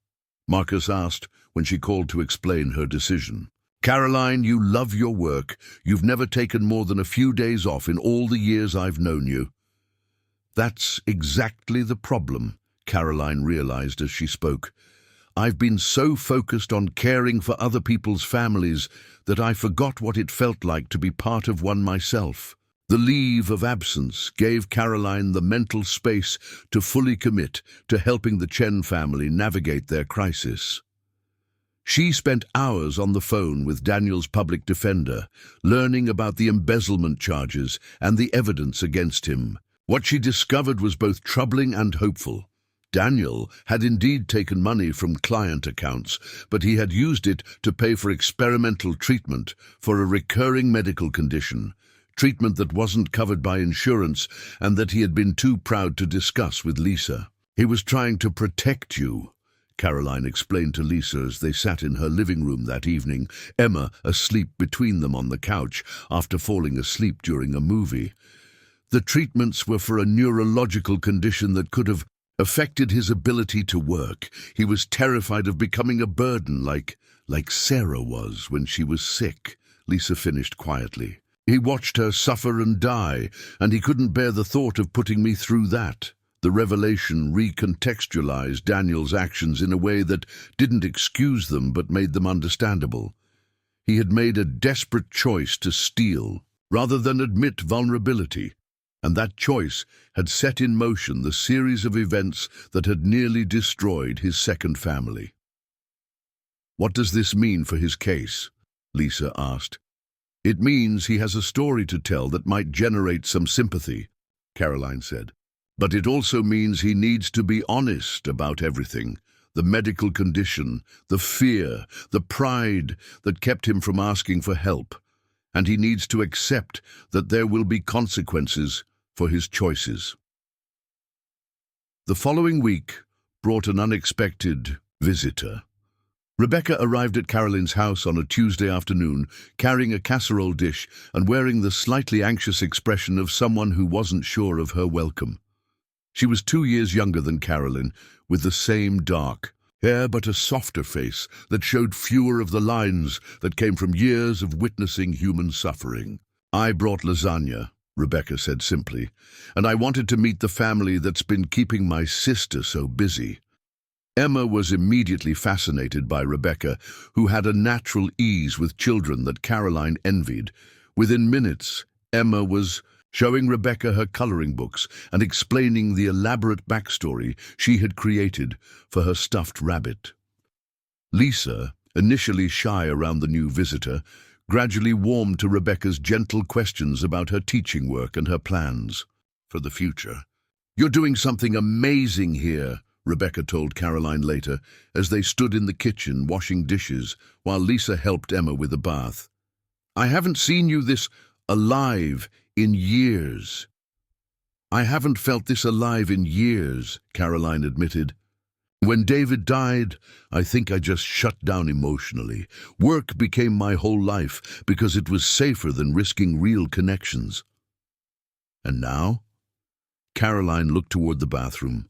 Marcus asked when she called to explain her decision. "Caroline, you love your work. You've never taken more than a few days off in all the years I've known you." "That's exactly the problem," Caroline realized as she spoke. "I've been so focused on caring for other people's families that I forgot what it felt like to be part of one myself." The leave of absence gave Caroline the mental space to fully commit to helping the Chen family navigate their crisis. She spent hours on the phone with Daniel's public defender, learning about the embezzlement charges and the evidence against him. What she discovered was both troubling and hopeful. Daniel had indeed taken money from client accounts, but he had used it to pay for experimental treatment for a recurring medical condition, treatment that wasn't covered by insurance and that he had been too proud to discuss with Lisa. "He was trying to protect you," Caroline explained to Lisa as they sat in her living room that evening, Emma asleep between them on the couch after falling asleep during a movie. "The treatments were for a neurological condition that could have affected his ability to work. He was terrified of becoming a burden like Sarah was when she was sick," Lisa finished quietly. "He watched her suffer and die, and he couldn't bear the thought of putting me through that." The revelation recontextualized Daniel's actions in a way that didn't excuse them but made them understandable. He had made a desperate choice to steal rather than admit vulnerability, and that choice had set in motion the series of events that had nearly destroyed his second family. "What does this mean for his case?" Lisa asked. "It means he has a story to tell that might generate some sympathy," Caroline said. "But it also means he needs to be honest about everything, the medical condition, the fear, the pride that kept him from asking for help, and he needs to accept that there will be consequences for his choices." The following week brought an unexpected visitor. Rebecca arrived at Caroline's house on a Tuesday afternoon, carrying a casserole dish and wearing the slightly anxious expression of someone who wasn't sure of her welcome. She was 2 years younger than Caroline, with the same dark hair but a softer face that showed fewer of the lines that came from years of witnessing human suffering. "I brought lasagna," Rebecca said simply, "and I wanted to meet the family that's been keeping my sister so busy." Emma was immediately fascinated by Rebecca, who had a natural ease with children that Caroline envied. Within minutes, Emma was showing Rebecca her coloring books and explaining the elaborate backstory she had created for her stuffed rabbit. Lisa, initially shy around the new visitor, gradually warmed to Rebecca's gentle questions about her teaching work and her plans for the future. "You're doing something amazing here," Rebecca told Caroline later, as they stood in the kitchen washing dishes while Lisa helped Emma with a bath. "I haven't seen you this alive in years." "I haven't felt this alive in years," Caroline admitted. "When David died, I think I just shut down emotionally. Work became my whole life because it was safer than risking real connections." And now? Caroline looked toward the bathroom,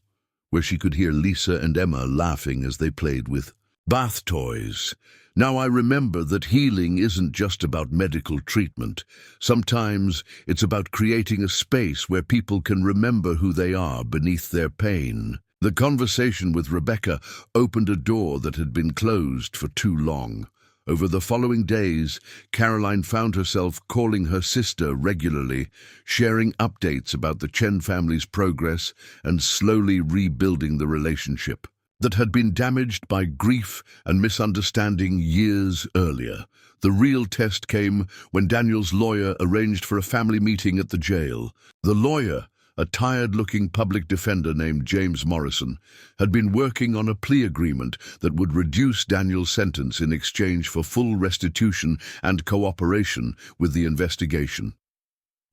where she could hear Lisa and Emma laughing as they played with bath toys. "Now I remember that healing isn't just about medical treatment. Sometimes it's about creating a space where people can remember who they are beneath their pain." The conversation with Rebecca opened a door that had been closed for too long. Over the following days, Caroline found herself calling her sister regularly, sharing updates about the Chen family's progress and slowly rebuilding the relationship that had been damaged by grief and misunderstanding years earlier. The real test came when Daniel's lawyer arranged for a family meeting at the jail. The lawyer, a tired-looking public defender named James Morrison, had been working on a plea agreement that would reduce Daniel's sentence in exchange for full restitution and cooperation with the investigation.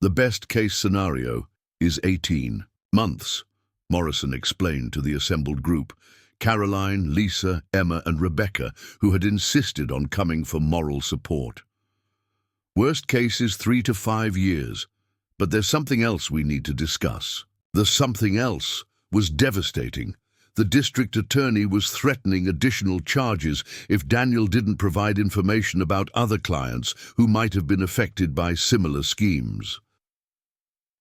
The best-case scenario is 18 months, Morrison explained to the assembled group. Caroline, Lisa, Emma, and Rebecca, who had insisted on coming for moral support. Worst case is 3 to 5 years. But there's something else we need to discuss. The something else was devastating. The district attorney was threatening additional charges if Daniel didn't provide information about other clients who might have been affected by similar schemes.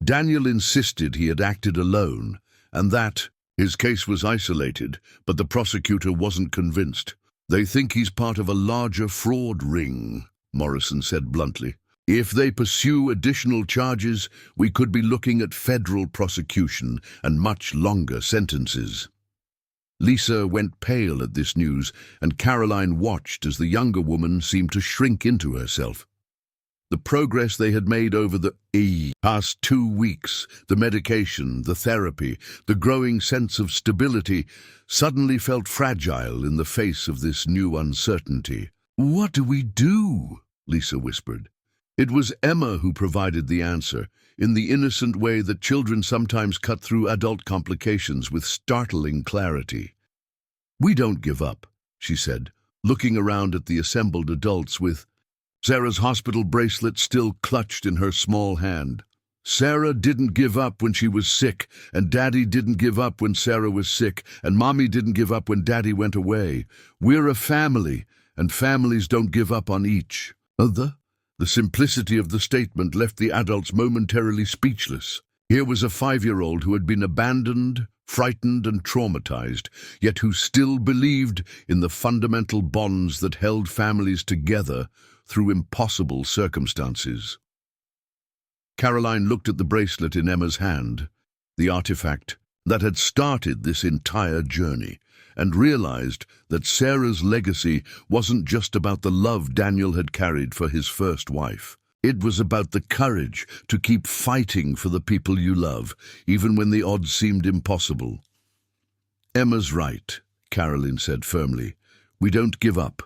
Daniel insisted he had acted alone, and that his case was isolated, but the prosecutor wasn't convinced. They think he's part of a larger fraud ring, Morrison said bluntly. If they pursue additional charges, we could be looking at federal prosecution and much longer sentences. Lisa went pale at this news, and Caroline watched as the younger woman seemed to shrink into herself. The progress they had made over the past 2 weeks, the medication, the therapy, the growing sense of stability, suddenly felt fragile in the face of this new uncertainty. "What do we do?" Lisa whispered. It was Emma who provided the answer, in the innocent way that children sometimes cut through adult complications with startling clarity. "We don't give up," she said, looking around at the assembled adults with Sarah's hospital bracelet still clutched in her small hand. "Sarah didn't give up when she was sick, and Daddy didn't give up when Sarah was sick, and Mommy didn't give up when Daddy went away. We're a family, and families don't give up on each other." The simplicity of the statement left the adults momentarily speechless. Here was a 5-year-old who had been abandoned, frightened, and traumatized, yet who still believed in the fundamental bonds that held families together through impossible circumstances. Caroline looked at the bracelet in Emma's hand, the artifact that had started this entire journey, and realized that Sarah's legacy wasn't just about the love Daniel had carried for his first wife. It was about the courage to keep fighting for the people you love, even when the odds seemed impossible. "Emma's right," Caroline said firmly. "We don't give up.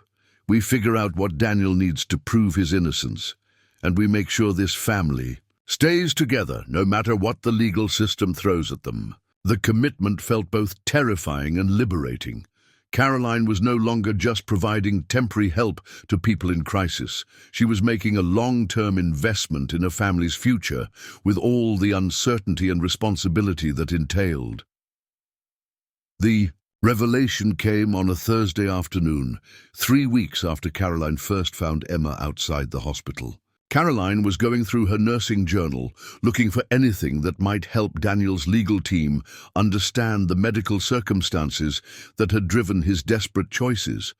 We figure out what Daniel needs to prove his innocence, and we make sure this family stays together no matter what the legal system throws at them." The commitment felt both terrifying and liberating. Caroline was no longer just providing temporary help to people in crisis. She was making a long-term investment in a family's future, with all the uncertainty and responsibility that entailed. The revelation came on a Thursday afternoon, 3 weeks after Caroline first found Emma outside the hospital. Caroline was going through her nursing journal, looking for anything that might help Daniel's legal team understand the medical circumstances that had driven his desperate choices,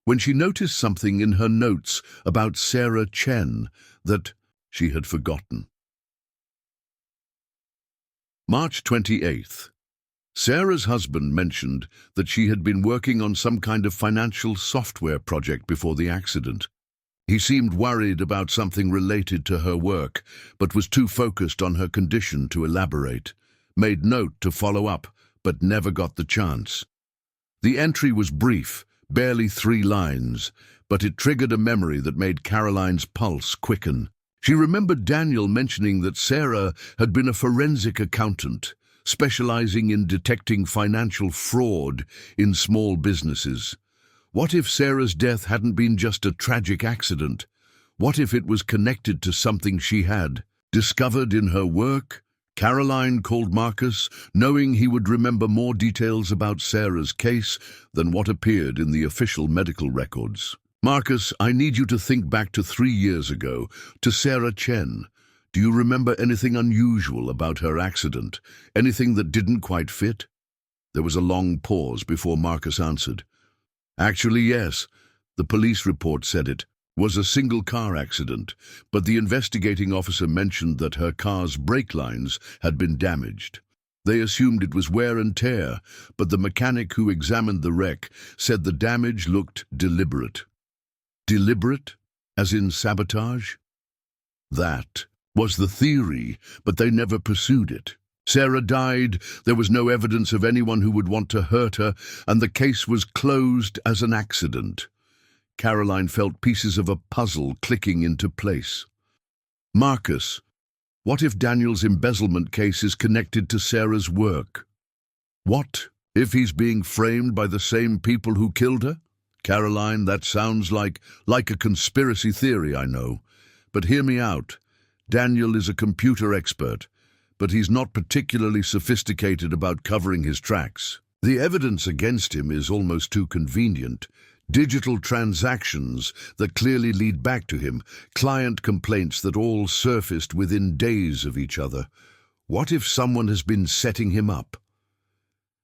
when she noticed something in her notes about Sarah Chen that she had forgotten. March 28th. Sarah's husband mentioned that she had been working on some kind of financial software project before the accident. He seemed worried about something related to her work, but was too focused on her condition to elaborate. Made note to follow up, but never got the chance. The entry was brief, barely 3 lines, but it triggered a memory that made Caroline's pulse quicken. She remembered Daniel mentioning that Sarah had been a forensic accountant, specializing in detecting financial fraud in small businesses. What if Sarah's death hadn't been just a tragic accident? What if it was connected to something she had discovered in her work? Caroline called Marcus, knowing he would remember more details about Sarah's case than what appeared in the official medical records. "Marcus, I need you to think back to 3 years ago, to Sarah Chen. Do you remember anything unusual about her accident? Anything that didn't quite fit?" There was a long pause before Marcus answered. Actually, yes. The police report said it was a single car accident, but the investigating officer mentioned that her car's brake lines had been damaged. They assumed it was wear and tear, but the mechanic who examined the wreck said the damage looked deliberate. Deliberate? As in sabotage? That was the theory, but they never pursued it. Sarah died, there was no evidence of anyone who would want to hurt her, and the case was closed as an accident. Caroline felt pieces of a puzzle clicking into place. Marcus, what if Daniel's embezzlement case is connected to Sarah's work? What if he's being framed by the same people who killed her? Caroline, that sounds like a conspiracy theory, I know. But hear me out. Daniel is a computer expert, but he's not particularly sophisticated about covering his tracks. The evidence against him is almost too convenient. Digital transactions that clearly lead back to him, client complaints that all surfaced within days of each other. What if someone has been setting him up?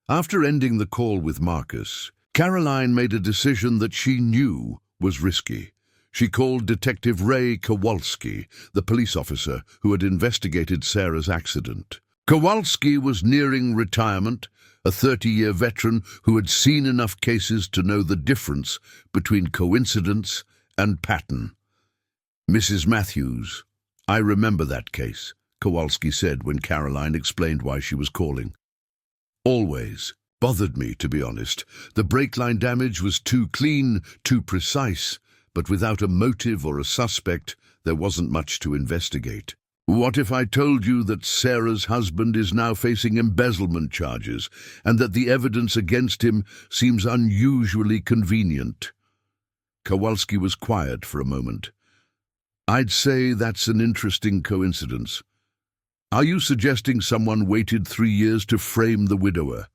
After ending the call with Marcus, Caroline made a decision that she knew was risky. She called Detective Ray Kowalski, the police officer who had investigated Sarah's accident. Kowalski was nearing retirement, a 30-year veteran who had seen enough cases to know the difference between coincidence and pattern. Mrs. Matthews, I remember that case, Kowalski said when Caroline explained why she was calling. Always bothered me, to be honest. The brake line damage was too clean, too precise, but without a motive or a suspect, there wasn't much to investigate. What if I told you that Sarah's husband is now facing embezzlement charges, and that the evidence against him seems unusually convenient? Kowalski was quiet for a moment. I'd say that's an interesting coincidence. Are you suggesting someone waited 3 years to frame the widower?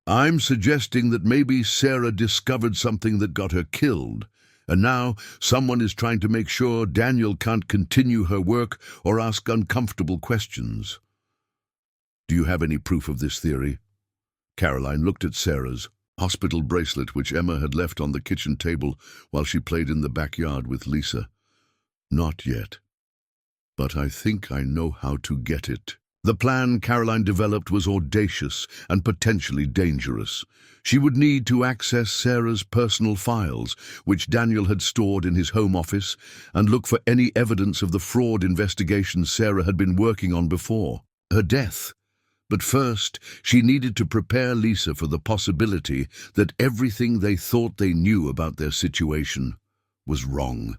I'm suggesting that maybe Sarah discovered something that got her killed, and now someone is trying to make sure Daniel can't continue her work or ask uncomfortable questions. Do you have any proof of this theory? Caroline looked at Sarah's hospital bracelet, which Emma had left on the kitchen table while she played in the backyard with Lisa. Not yet, but I think I know how to get it. The plan Caroline developed was audacious and potentially dangerous. She would need to access Sarah's personal files, which Daniel had stored in his home office, and look for any evidence of the fraud investigation Sarah had been working on before her death. But first, she needed to prepare Lisa for the possibility that everything they thought they knew about their situation was wrong.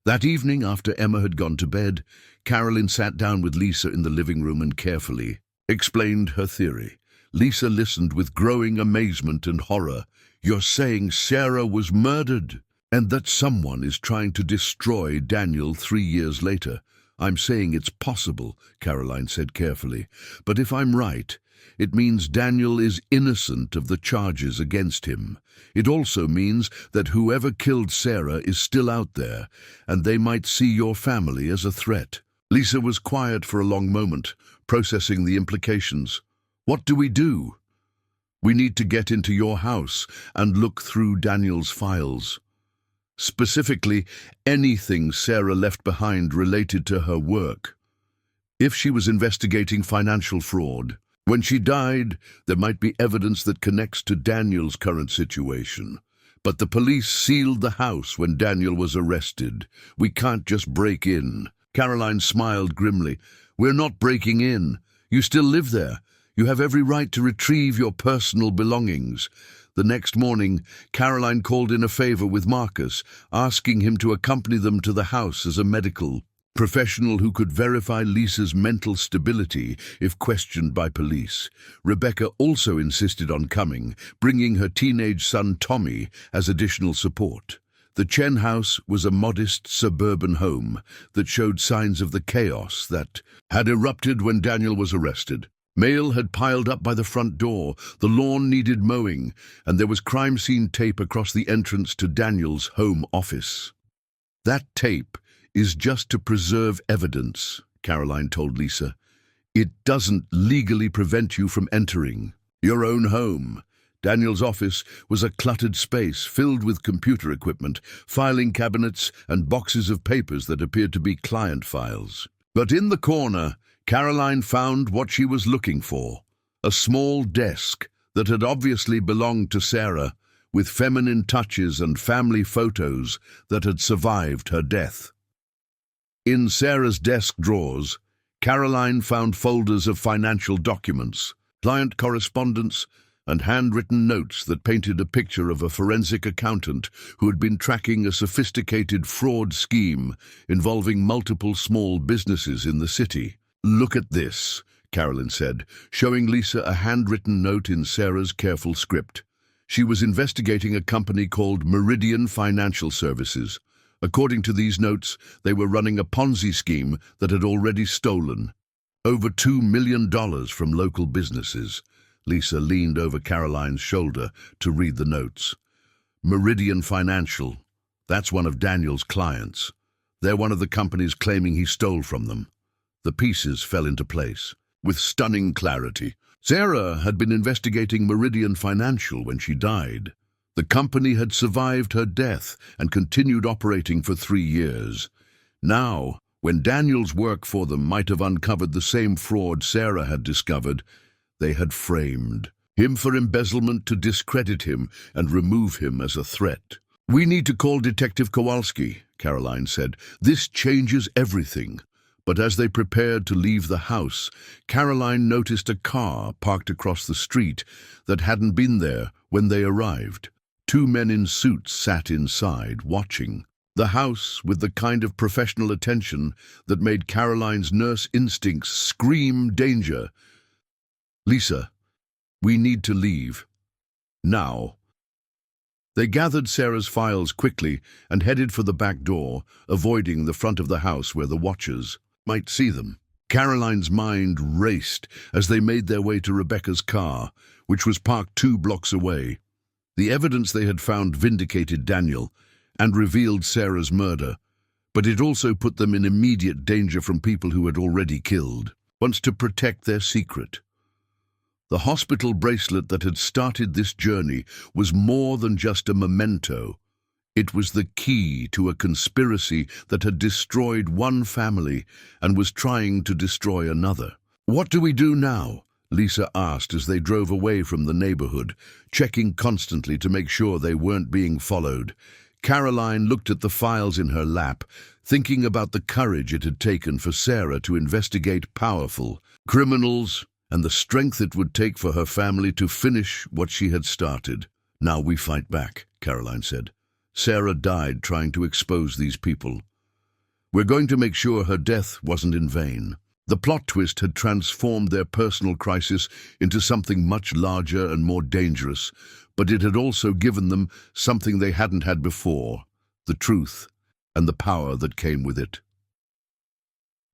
That evening, after Emma had gone to bed, Caroline sat down with Lisa in the living room and carefully explained her theory. Lisa listened with growing amazement and horror. You're saying Sarah was murdered, and that someone is trying to destroy Daniel 3 years later? I'm saying it's possible, Caroline said carefully. But if I'm right, it means Daniel is innocent of the charges against him. It also means that whoever killed Sarah is still out there, and they might see your family as a threat. Lisa was quiet for a long moment, processing the implications. What do we do? We need to get into your house and look through Daniel's files. Specifically, anything Sarah left behind related to her work. If she was investigating financial fraud, when she died, there might be evidence that connects to Daniel's current situation. But the police sealed the house when Daniel was arrested. We can't just break in. Caroline smiled grimly. We're not breaking in. You still live there. You have every right to retrieve your personal belongings. The next morning, Caroline called in a favor with Marcus, asking him to accompany them to the house as a medical professional who could verify Lisa's mental stability if questioned by police. Rebecca also insisted on coming, bringing her teenage son Tommy as additional support. The Chen house was a modest suburban home that showed signs of the chaos that had erupted when Daniel was arrested. Mail had piled up by the front door, the lawn needed mowing, and there was crime scene tape across the entrance to Daniel's home office. That tape is just to preserve evidence, Caroline told Lisa. It doesn't legally prevent you from entering your own home. Daniel's office was a cluttered space filled with computer equipment, filing cabinets, and boxes of papers that appeared to be client files. But in the corner, Caroline found what she was looking for: a small desk that had obviously belonged to Sarah, with feminine touches and family photos that had survived her death. In Sarah's desk drawers, Caroline found folders of financial documents, client correspondence, and handwritten notes that painted a picture of a forensic accountant who had been tracking a sophisticated fraud scheme involving multiple small businesses in the city. "Look at this," Caroline said, showing Lisa a handwritten note in Sarah's careful script. She was investigating a company called Meridian Financial Services. According to these notes, they were running a Ponzi scheme that had already stolen over $2 million from local businesses. Lisa leaned over Caroline's shoulder to read the notes. Meridian Financial, that's one of Daniel's clients. They're one of the companies claiming he stole from them. The pieces fell into place with stunning clarity. Sarah had been investigating Meridian Financial when she died. The company had survived her death and continued operating for 3 years. Now, when Daniel's work for them might have uncovered the same fraud Sarah had discovered, they had framed him for embezzlement to discredit him and remove him as a threat. "We need to call Detective Kowalski," Caroline said. "This changes everything." But as they prepared to leave the house, Caroline noticed a car parked across the street that hadn't been there when they arrived. 2 men in suits sat inside, watching. The house, with the kind of professional attention that made Caroline's nurse instincts scream danger. "Lisa, we need to leave. Now." They gathered Sarah's files quickly and headed for the back door, avoiding the front of the house where the watchers might see them. Caroline's mind raced as they made their way to Rebecca's car, which was parked 2 blocks away. The evidence they had found vindicated Daniel and revealed Sarah's murder, but it also put them in immediate danger from people who had already killed. Wants to protect their secret. The hospital bracelet that had started this journey was more than just a memento. It was the key to a conspiracy that had destroyed one family and was trying to destroy another. "What do we do now?" Lisa asked as they drove away from the neighborhood, checking constantly to make sure they weren't being followed. Caroline looked at the files in her lap, thinking about the courage it had taken for Sarah to investigate powerful criminals and the strength it would take for her family to finish what she had started. "Now we fight back," Caroline said. "Sarah died trying to expose these people. We're going to make sure her death wasn't in vain." The plot twist had transformed their personal crisis into something much larger and more dangerous, but it had also given them something they hadn't had before: the truth and the power that came with it.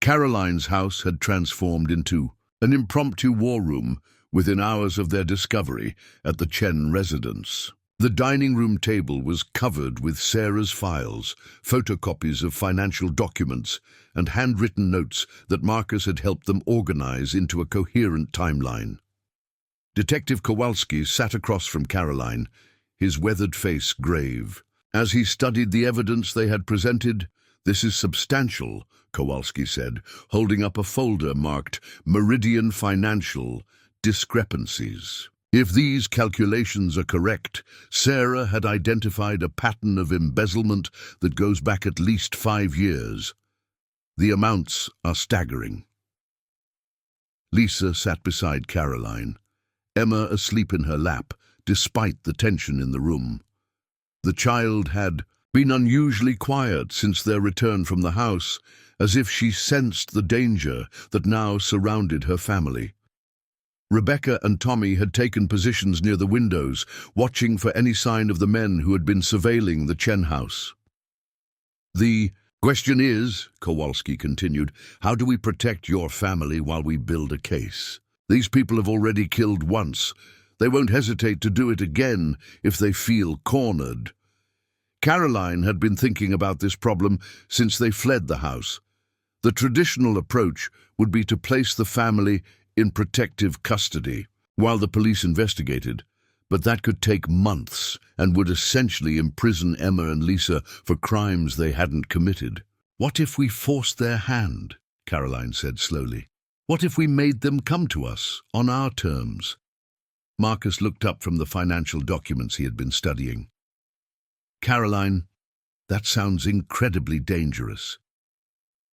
Caroline's house had transformed into an impromptu war room within hours of their discovery at the Chen residence. The dining room table was covered with Sarah's files, photocopies of financial documents, and handwritten notes that Marcus had helped them organize into a coherent timeline. Detective Kowalski sat across from Caroline, his weathered face grave. As he studied the evidence they had presented, "This is substantial," Kowalski said, holding up a folder marked Meridian Financial Discrepancies. If these calculations are correct, Sarah had identified a pattern of embezzlement that goes back at least 5 years. The amounts are staggering. Lisa sat beside Caroline, Emma asleep in her lap, despite the tension in the room. The child had been unusually quiet since their return from the house, as if she sensed the danger that now surrounded her family. Rebecca and Tommy had taken positions near the windows, watching for any sign of the men who had been surveilling the Chen house. "The question is," Kowalski continued, "how do we protect your family while we build a case? These people have already killed once. They won't hesitate to do it again if they feel cornered." Caroline had been thinking about this problem since they fled the house. The traditional approach would be to place the family in protective custody while the police investigated, but that could take months and would essentially imprison Emma and Lisa for crimes they hadn't committed. "What if we forced their hand?" Caroline said slowly. "What if we made them come to us on our terms?" Marcus looked up from the financial documents he had been studying. "Caroline, that sounds incredibly dangerous.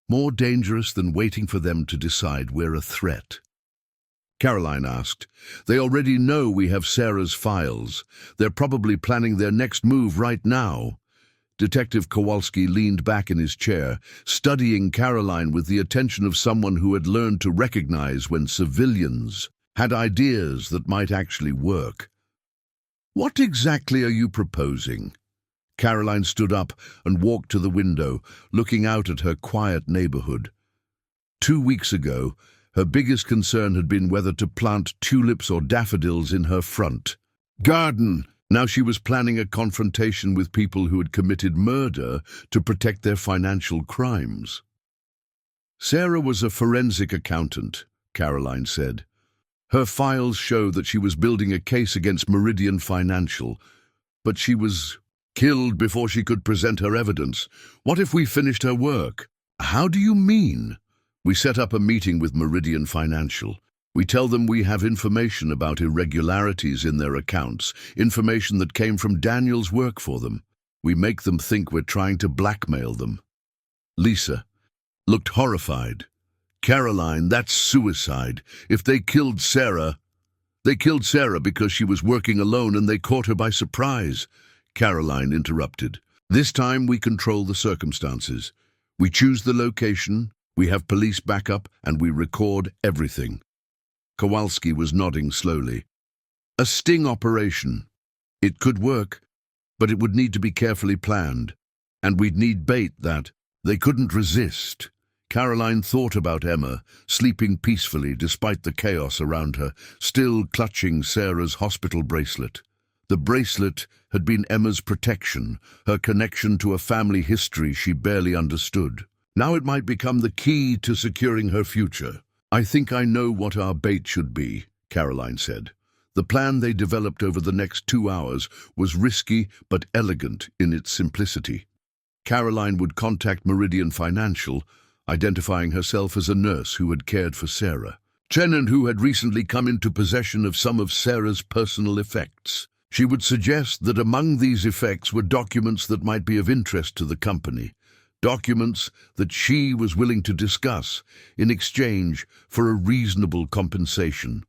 More dangerous than waiting for them to decide we're a threat." Caroline asked, "They already know we have Sarah's files. They're probably planning their next move right now." Detective Kowalski leaned back in his chair, studying Caroline with the attention of someone who had learned to recognize when civilians had ideas that might actually work. "What exactly are you proposing?" Caroline stood up and walked to the window, looking out at her quiet neighborhood. 2 weeks ago, her biggest concern had been whether to plant tulips or daffodils in her front garden. Now she was planning a confrontation with people who had committed murder to protect their financial crimes. "Sarah was a forensic accountant," Caroline said. "Her files show that she was building a case against Meridian Financial, but she was killed before she could present her evidence. What if we finished her work?" "How do you mean?" "We set up a meeting with Meridian Financial. We tell them we have information about irregularities in their accounts, information that came from Daniel's work for them. We make them think we're trying to blackmail them." Lisa looked horrified. "Caroline, that's suicide. If they killed Sarah because she was working alone and they caught her by surprise." Caroline interrupted. "This time we control the circumstances. We choose the location, we have police backup, and we record everything." Kowalski was nodding slowly. "A sting operation. It could work, but it would need to be carefully planned. And we'd need bait that they couldn't resist." Caroline thought about Emma, sleeping peacefully despite the chaos around her, still clutching Sarah's hospital bracelet. The bracelet had been Emma's protection, her connection to a family history she barely understood. Now it might become the key to securing her future. "I think I know what our bait should be," Caroline said. The plan they developed over the next 2 hours was risky but elegant in its simplicity. Caroline would contact Meridian Financial, identifying herself as a nurse who had cared for Sarah, and who had recently come into possession of some of Sarah's personal effects. She would suggest that among these effects were documents that might be of interest to the company, documents that she was willing to discuss in exchange for a reasonable compensation.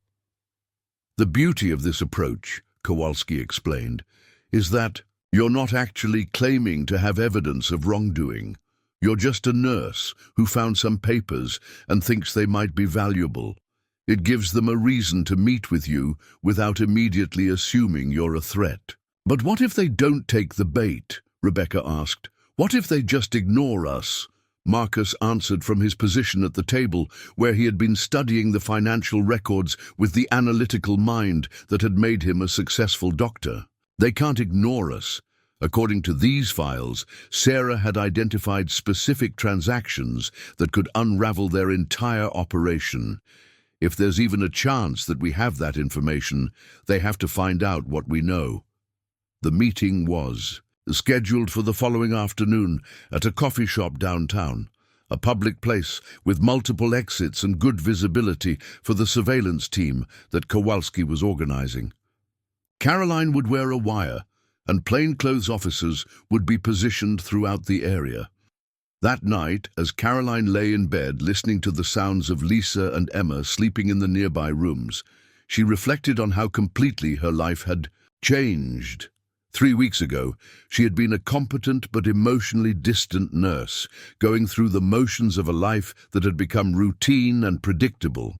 "The beauty of this approach," Kowalski explained, "is that you're not actually claiming to have evidence of wrongdoing. You're just a nurse who found some papers and thinks they might be valuable. It gives them a reason to meet with you without immediately assuming you're a threat." "But what if they don't take the bait?" Rebecca asked. "What if they just ignore us?" Marcus answered from his position at the table, where he had been studying the financial records with the analytical mind that had made him a successful doctor. "They can't ignore us. According to these files, Sarah had identified specific transactions that could unravel their entire operation. If there's even a chance that we have that information, they have to find out what we know." The meeting was scheduled for the following afternoon at a coffee shop downtown, a public place with multiple exits and good visibility for the surveillance team that Kowalski was organizing. Caroline would wear a wire, and plainclothes officers would be positioned throughout the area. That night, as Caroline lay in bed listening to the sounds of Lisa and Emma sleeping in the nearby rooms, she reflected on how completely her life had changed. 3 weeks ago, she had been a competent but emotionally distant nurse, going through the motions of a life that had become routine and predictable.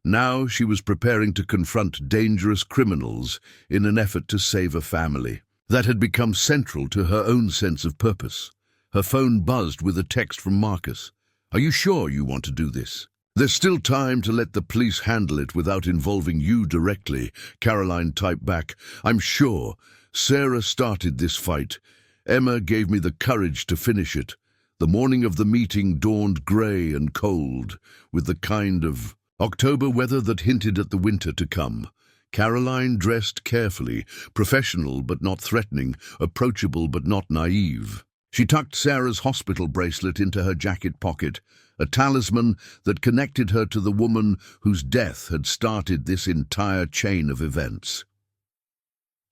Now she was preparing to confront dangerous criminals in an effort to save a family. That had become central to her own sense of purpose. Her phone buzzed with a text from Marcus. "Are you sure you want to do this?" "There's still time to let the police handle it without involving you directly," Caroline typed back. "I'm sure. Sarah started this fight. Emma gave me the courage to finish it. The morning of the meeting dawned grey and cold, with the kind of October weather that hinted at the winter to come. Caroline dressed carefully, professional but not threatening, approachable but not naive. She tucked Sarah's hospital bracelet into her jacket pocket, a talisman that connected her to the woman whose death had started this entire chain of events.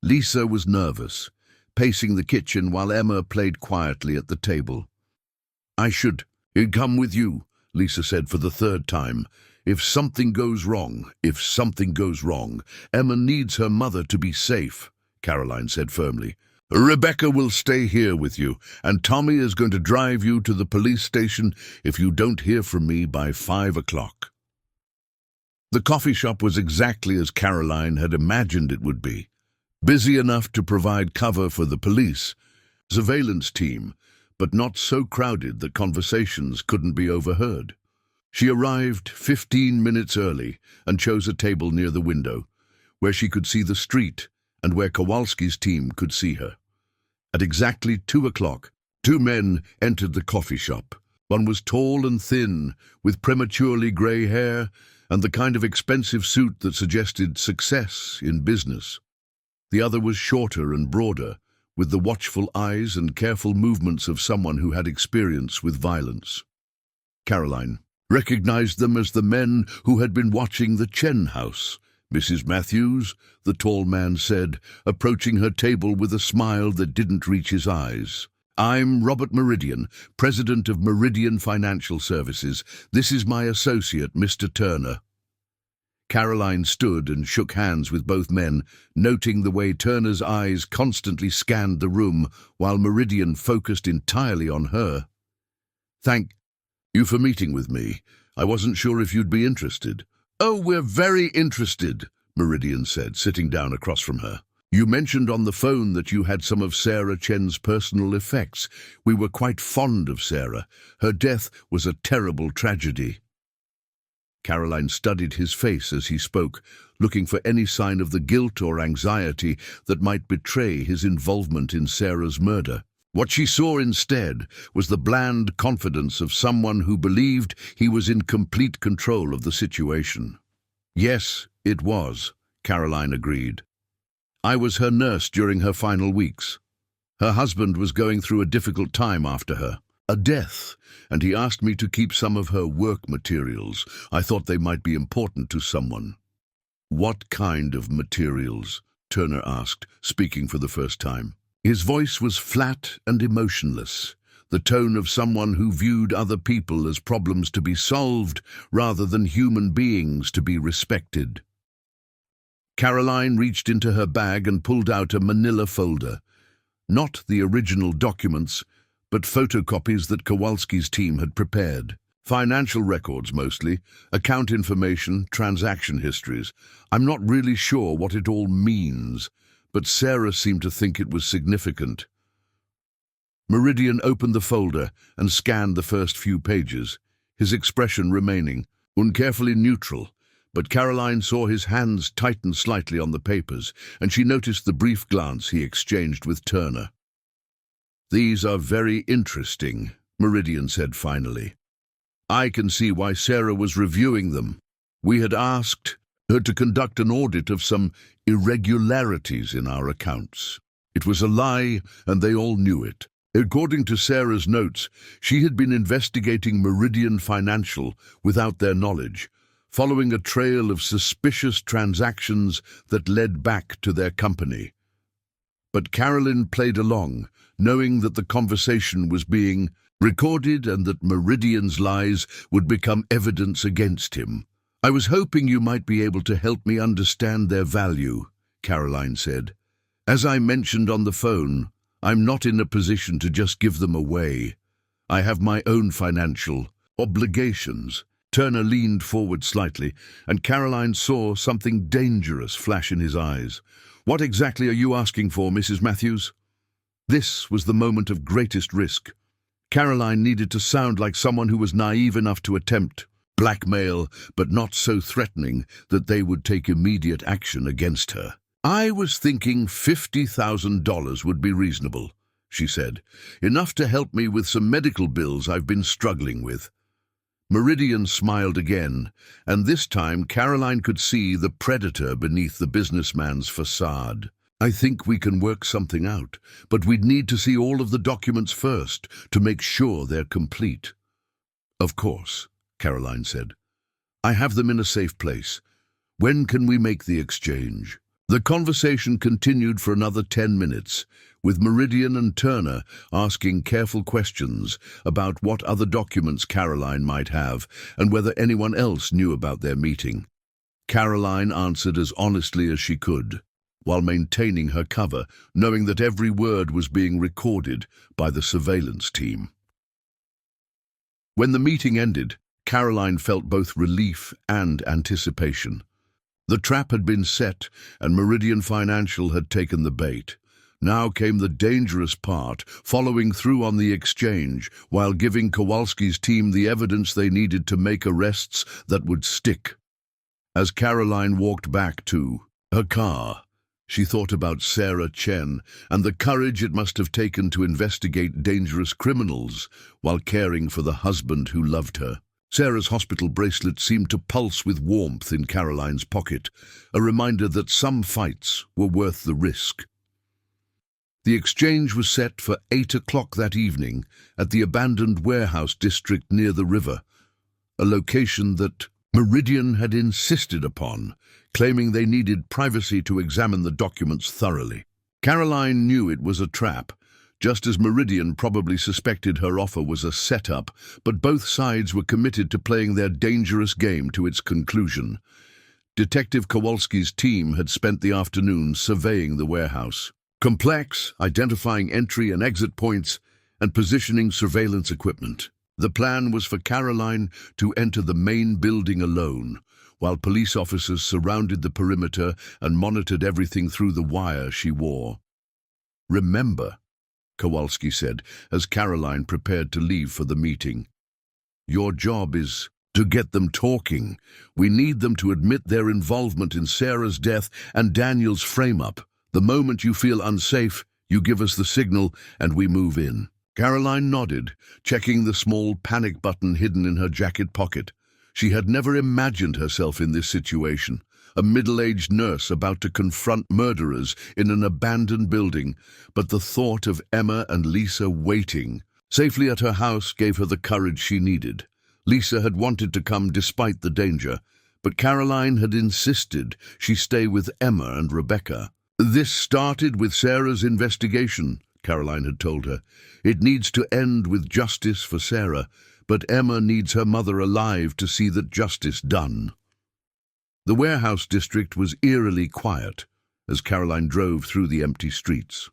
Lisa was nervous, pacing the kitchen while Emma played quietly at the table. "I should come with you," Lisa said for the third time. If something goes wrong, Emma needs her mother to be safe," Caroline said firmly. "Rebecca will stay here with you, and Tommy is going to drive you to the police station if you don't hear from me by 5 o'clock. The coffee shop was exactly as Caroline had imagined it would be. Busy enough to provide cover for the police, surveillance team, but not so crowded that conversations couldn't be overheard. She arrived 15 minutes early and chose a table near the window, where she could see the street and where Kowalski's team could see her. At exactly 2 o'clock, 2 men entered the coffee shop. One was tall and thin, with prematurely grey hair and the kind of expensive suit that suggested success in business. The other was shorter and broader, with the watchful eyes and careful movements of someone who had experience with violence. Caroline recognized them as the men who had been watching the Chen house. "Mrs. Matthews," the tall man said, approaching her table with a smile that didn't reach his eyes. "I'm Robert Meridian, president of Meridian Financial Services. This is my associate, Mr. Turner." Caroline stood and shook hands with both men, noting the way Turner's eyes constantly scanned the room while Meridian focused entirely on her. "Thank you for meeting with me. I wasn't sure if you'd be interested." "Oh, we're very interested," Meridian said, sitting down across from her. "You mentioned on the phone that you had some of Sarah Chen's personal effects. We were quite fond of Sarah. Her death was a terrible tragedy." Caroline studied his face as he spoke, looking for any sign of the guilt or anxiety that might betray his involvement in Sarah's murder. What she saw instead was the bland confidence of someone who believed he was in complete control of the situation. "Yes, it was," Caroline agreed. "I was her nurse during her final weeks. Her husband was going through a difficult time after her, a death, and he asked me to keep some of her work materials. I thought they might be important to someone." "What kind of materials?" Turner asked, speaking for the first time. His voice was flat and emotionless, the tone of someone who viewed other people as problems to be solved rather than human beings to be respected. Caroline reached into her bag and pulled out a manila folder. Not the original documents, but photocopies that Kowalski's team had prepared. Financial records mostly, account information, transaction histories. "I'm not really sure what it all means, but Sarah seemed to think it was significant." Meridian opened the folder and scanned the first few pages, his expression remaining carefully neutral, but Caroline saw his hands tighten slightly on the papers, and she noticed the brief glance he exchanged with Turner. "These are very interesting," Meridian said finally. "I can see why Sarah was reviewing them. We had asked her to conduct an audit of some irregularities in our accounts. It was a lie, and they all knew it. According to Sarah's notes, she had been investigating Meridian Financial without their knowledge, following a trail of suspicious transactions that led back to their company. But Caroline played along, knowing that the conversation was being recorded and that Meridian's lies would become evidence against him. "I was hoping you might be able to help me understand their value," Caroline said. "As I mentioned on the phone, I'm not in a position to just give them away. I have my own financial obligations." Turner leaned forward slightly, and Caroline saw something dangerous flash in his eyes. "What exactly are you asking for, Mrs. Matthews?" This was the moment of greatest risk. Caroline needed to sound like someone who was naive enough to attempt blackmail, but not so threatening that they would take immediate action against her. "I was thinking $50,000 would be reasonable," she said. "Enough to help me with some medical bills I've been struggling with." Meridian smiled again, and this time Caroline could see the predator beneath the businessman's facade. "I think we can work something out, but we'd need to see all of the documents first to make sure they're complete." "Of course," Caroline said. "I have them in a safe place. When can we make the exchange?" The conversation continued for another 10 minutes, with Meridian and Turner asking careful questions about what other documents Caroline might have and whether anyone else knew about their meeting. Caroline answered as honestly as she could, while maintaining her cover, knowing that every word was being recorded by the surveillance team. When the meeting ended, Caroline felt both relief and anticipation. The trap had been set, and Meridian Financial had taken the bait. Now came the dangerous part, following through on the exchange, while giving Kowalski's team the evidence they needed to make arrests that would stick. As Caroline walked back to her car, she thought about Sarah Chen and the courage it must have taken to investigate dangerous criminals while caring for the husband who loved her. Sarah's hospital bracelet seemed to pulse with warmth in Caroline's pocket, a reminder that some fights were worth the risk. The exchange was set for 8 o'clock that evening at the abandoned warehouse district near the river, a location that Meridian had insisted upon, claiming they needed privacy to examine the documents thoroughly. Caroline knew it was a trap, just as Meridian probably suspected her offer was a setup, but both sides were committed to playing their dangerous game to its conclusion. Detective Kowalski's team had spent the afternoon surveying the warehouse. Complex, identifying entry and exit points, and positioning surveillance equipment. The plan was for Caroline to enter the main building alone, while police officers surrounded the perimeter and monitored everything through the wire she wore. "Remember," Kowalski said, as Caroline prepared to leave for the meeting, "your job is to get them talking. We need them to admit their involvement in Sarah's death and Daniel's frame-up. The moment you feel unsafe, you give us the signal and we move in." Caroline nodded, checking the small panic button hidden in her jacket pocket. She had never imagined herself in this situation, a middle-aged nurse about to confront murderers in an abandoned building, but the thought of Emma and Lisa waiting safely at her house gave her the courage she needed. Lisa had wanted to come despite the danger, but Caroline had insisted she stay with Emma and Rebecca. "This started with Sarah's investigation," Caroline had told her. "It needs to end with justice for Sarah, but Emma needs her mother alive to see that justice done." The warehouse district was eerily quiet as Caroline drove through the empty streets.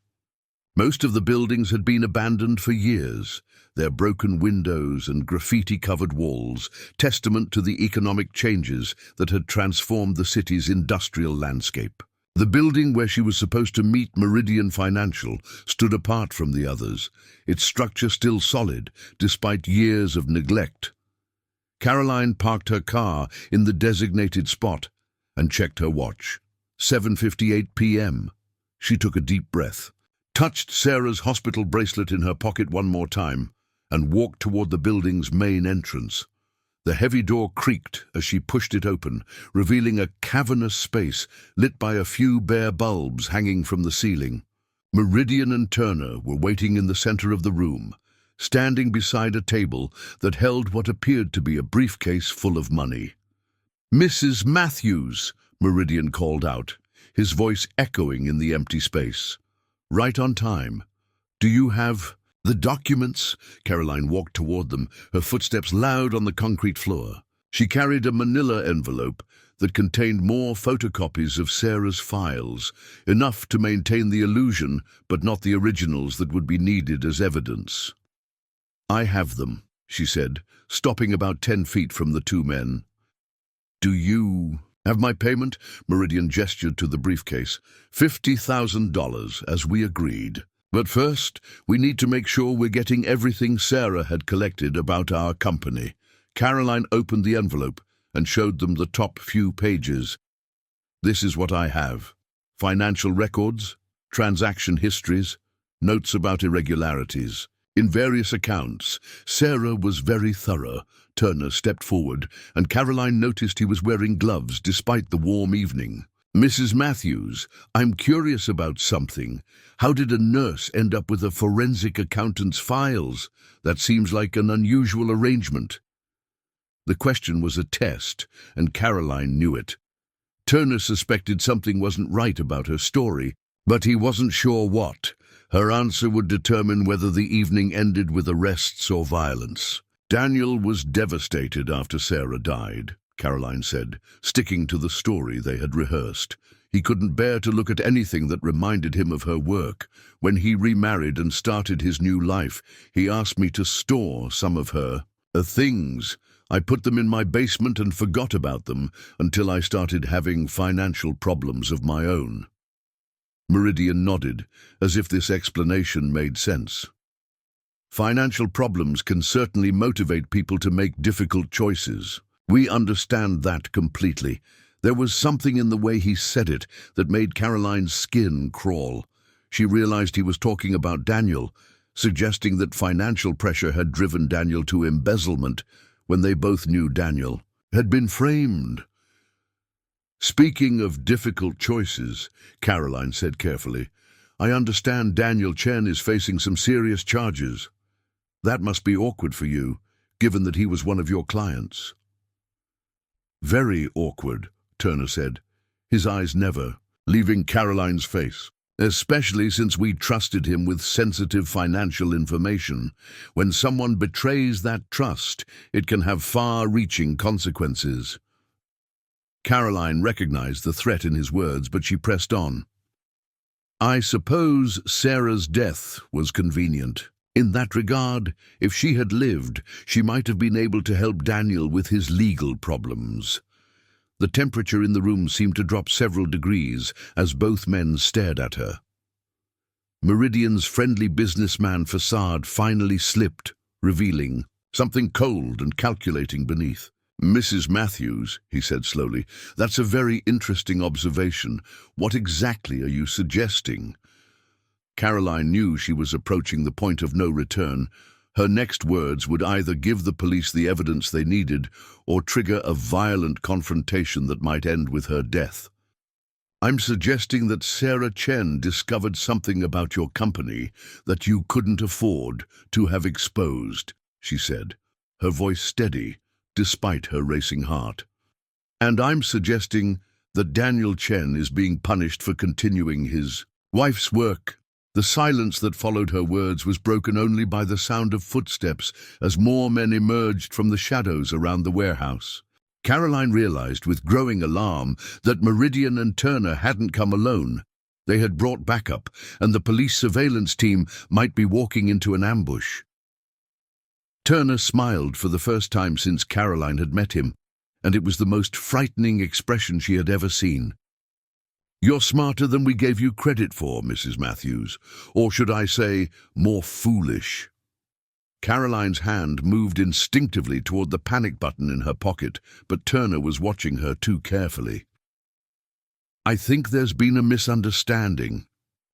Most of the buildings had been abandoned for years, their broken windows and graffiti-covered walls testament to the economic changes that had transformed the city's industrial landscape. The building where she was supposed to meet Meridian Financial stood apart from the others, its structure still solid, despite years of neglect. Caroline parked her car in the designated spot and checked her watch. 7:58 p.m. She took a deep breath, touched Sarah's hospital bracelet in her pocket one more time, and walked toward the building's main entrance. The heavy door creaked as she pushed it open, revealing a cavernous space lit by a few bare bulbs hanging from the ceiling. Meridian and Turner were waiting in the center of the room, standing beside a table that held what appeared to be a briefcase full of money. "Mrs. Matthews," Meridian called out, his voice echoing in the empty space. "Right on time. Do you have the documents?" Caroline walked toward them, her footsteps loud on the concrete floor. She carried a manila envelope that contained more photocopies of Sarah's files, enough to maintain the illusion, but not the originals that would be needed as evidence. "I have them," she said, stopping about 10 feet from the two men. "Do you have my payment?" Meridian gestured to the briefcase. $50,000, as we agreed. "But first, we need to make sure we're getting everything Sarah had collected about our company." Caroline opened the envelope and showed them the top few pages. "This is what I have: financial records, transaction histories, notes about irregularities. In various accounts, Sarah was very thorough. Turner stepped forward, and Caroline noticed he was wearing gloves despite the warm evening. Mrs. Matthews, I'm curious about something. How did a nurse end up with a forensic accountant's files? That seems like an unusual arrangement. The question was a test, and Caroline knew it. Turner suspected something wasn't right about her story, but he wasn't sure what. Her answer would determine whether the evening ended with arrests or violence. Daniel was devastated after Sarah died, Caroline said, sticking to the story they had rehearsed. He couldn't bear to look at anything that reminded him of her work. When he remarried and started his new life, he asked me to store some of her things. I put them in my basement and forgot about them until I started having financial problems of my own. Meridian nodded, as if this explanation made sense. Financial problems can certainly motivate people to make difficult choices. We understand that completely. There was something in the way he said it that made Caroline's skin crawl. She realized he was talking about Daniel, suggesting that financial pressure had driven Daniel to embezzlement when they both knew Daniel had been framed. Speaking of difficult choices, Caroline said carefully, I understand Daniel Chen is facing some serious charges. That must be awkward for you, given that he was one of your clients. Very awkward, Turner said, his eyes never leaving Caroline's face. Especially since we trusted him with sensitive financial information. When someone betrays that trust, it can have far-reaching consequences. Caroline recognized the threat in his words, but she pressed on. I suppose Sarah's death was convenient. In that regard, if she had lived, she might have been able to help Daniel with his legal problems. The temperature in the room seemed to drop several degrees as both men stared at her. Meridian's friendly businessman facade finally slipped, revealing something cold and calculating beneath. Mrs. Matthews, he said slowly, that's a very interesting observation. What exactly are you suggesting? Caroline knew she was approaching the point of no return. Her next words would either give the police the evidence they needed or trigger a violent confrontation that might end with her death. I'm suggesting that Sarah Chen discovered something about your company that you couldn't afford to have exposed, she said, her voice steady despite her racing heart. And I'm suggesting that Daniel Chen is being punished for continuing his wife's work. The silence that followed her words was broken only by the sound of footsteps as more men emerged from the shadows around the warehouse. Caroline realized with growing alarm that Meridian and Turner hadn't come alone. They had brought backup, and the police surveillance team might be walking into an ambush. Turner smiled for the first time since Caroline had met him, and it was the most frightening expression she had ever seen. You're smarter than we gave you credit for, Mrs. Matthews, or should I say, more foolish. Caroline's hand moved instinctively toward the panic button in her pocket, but Turner was watching her too carefully. I think there's been a misunderstanding,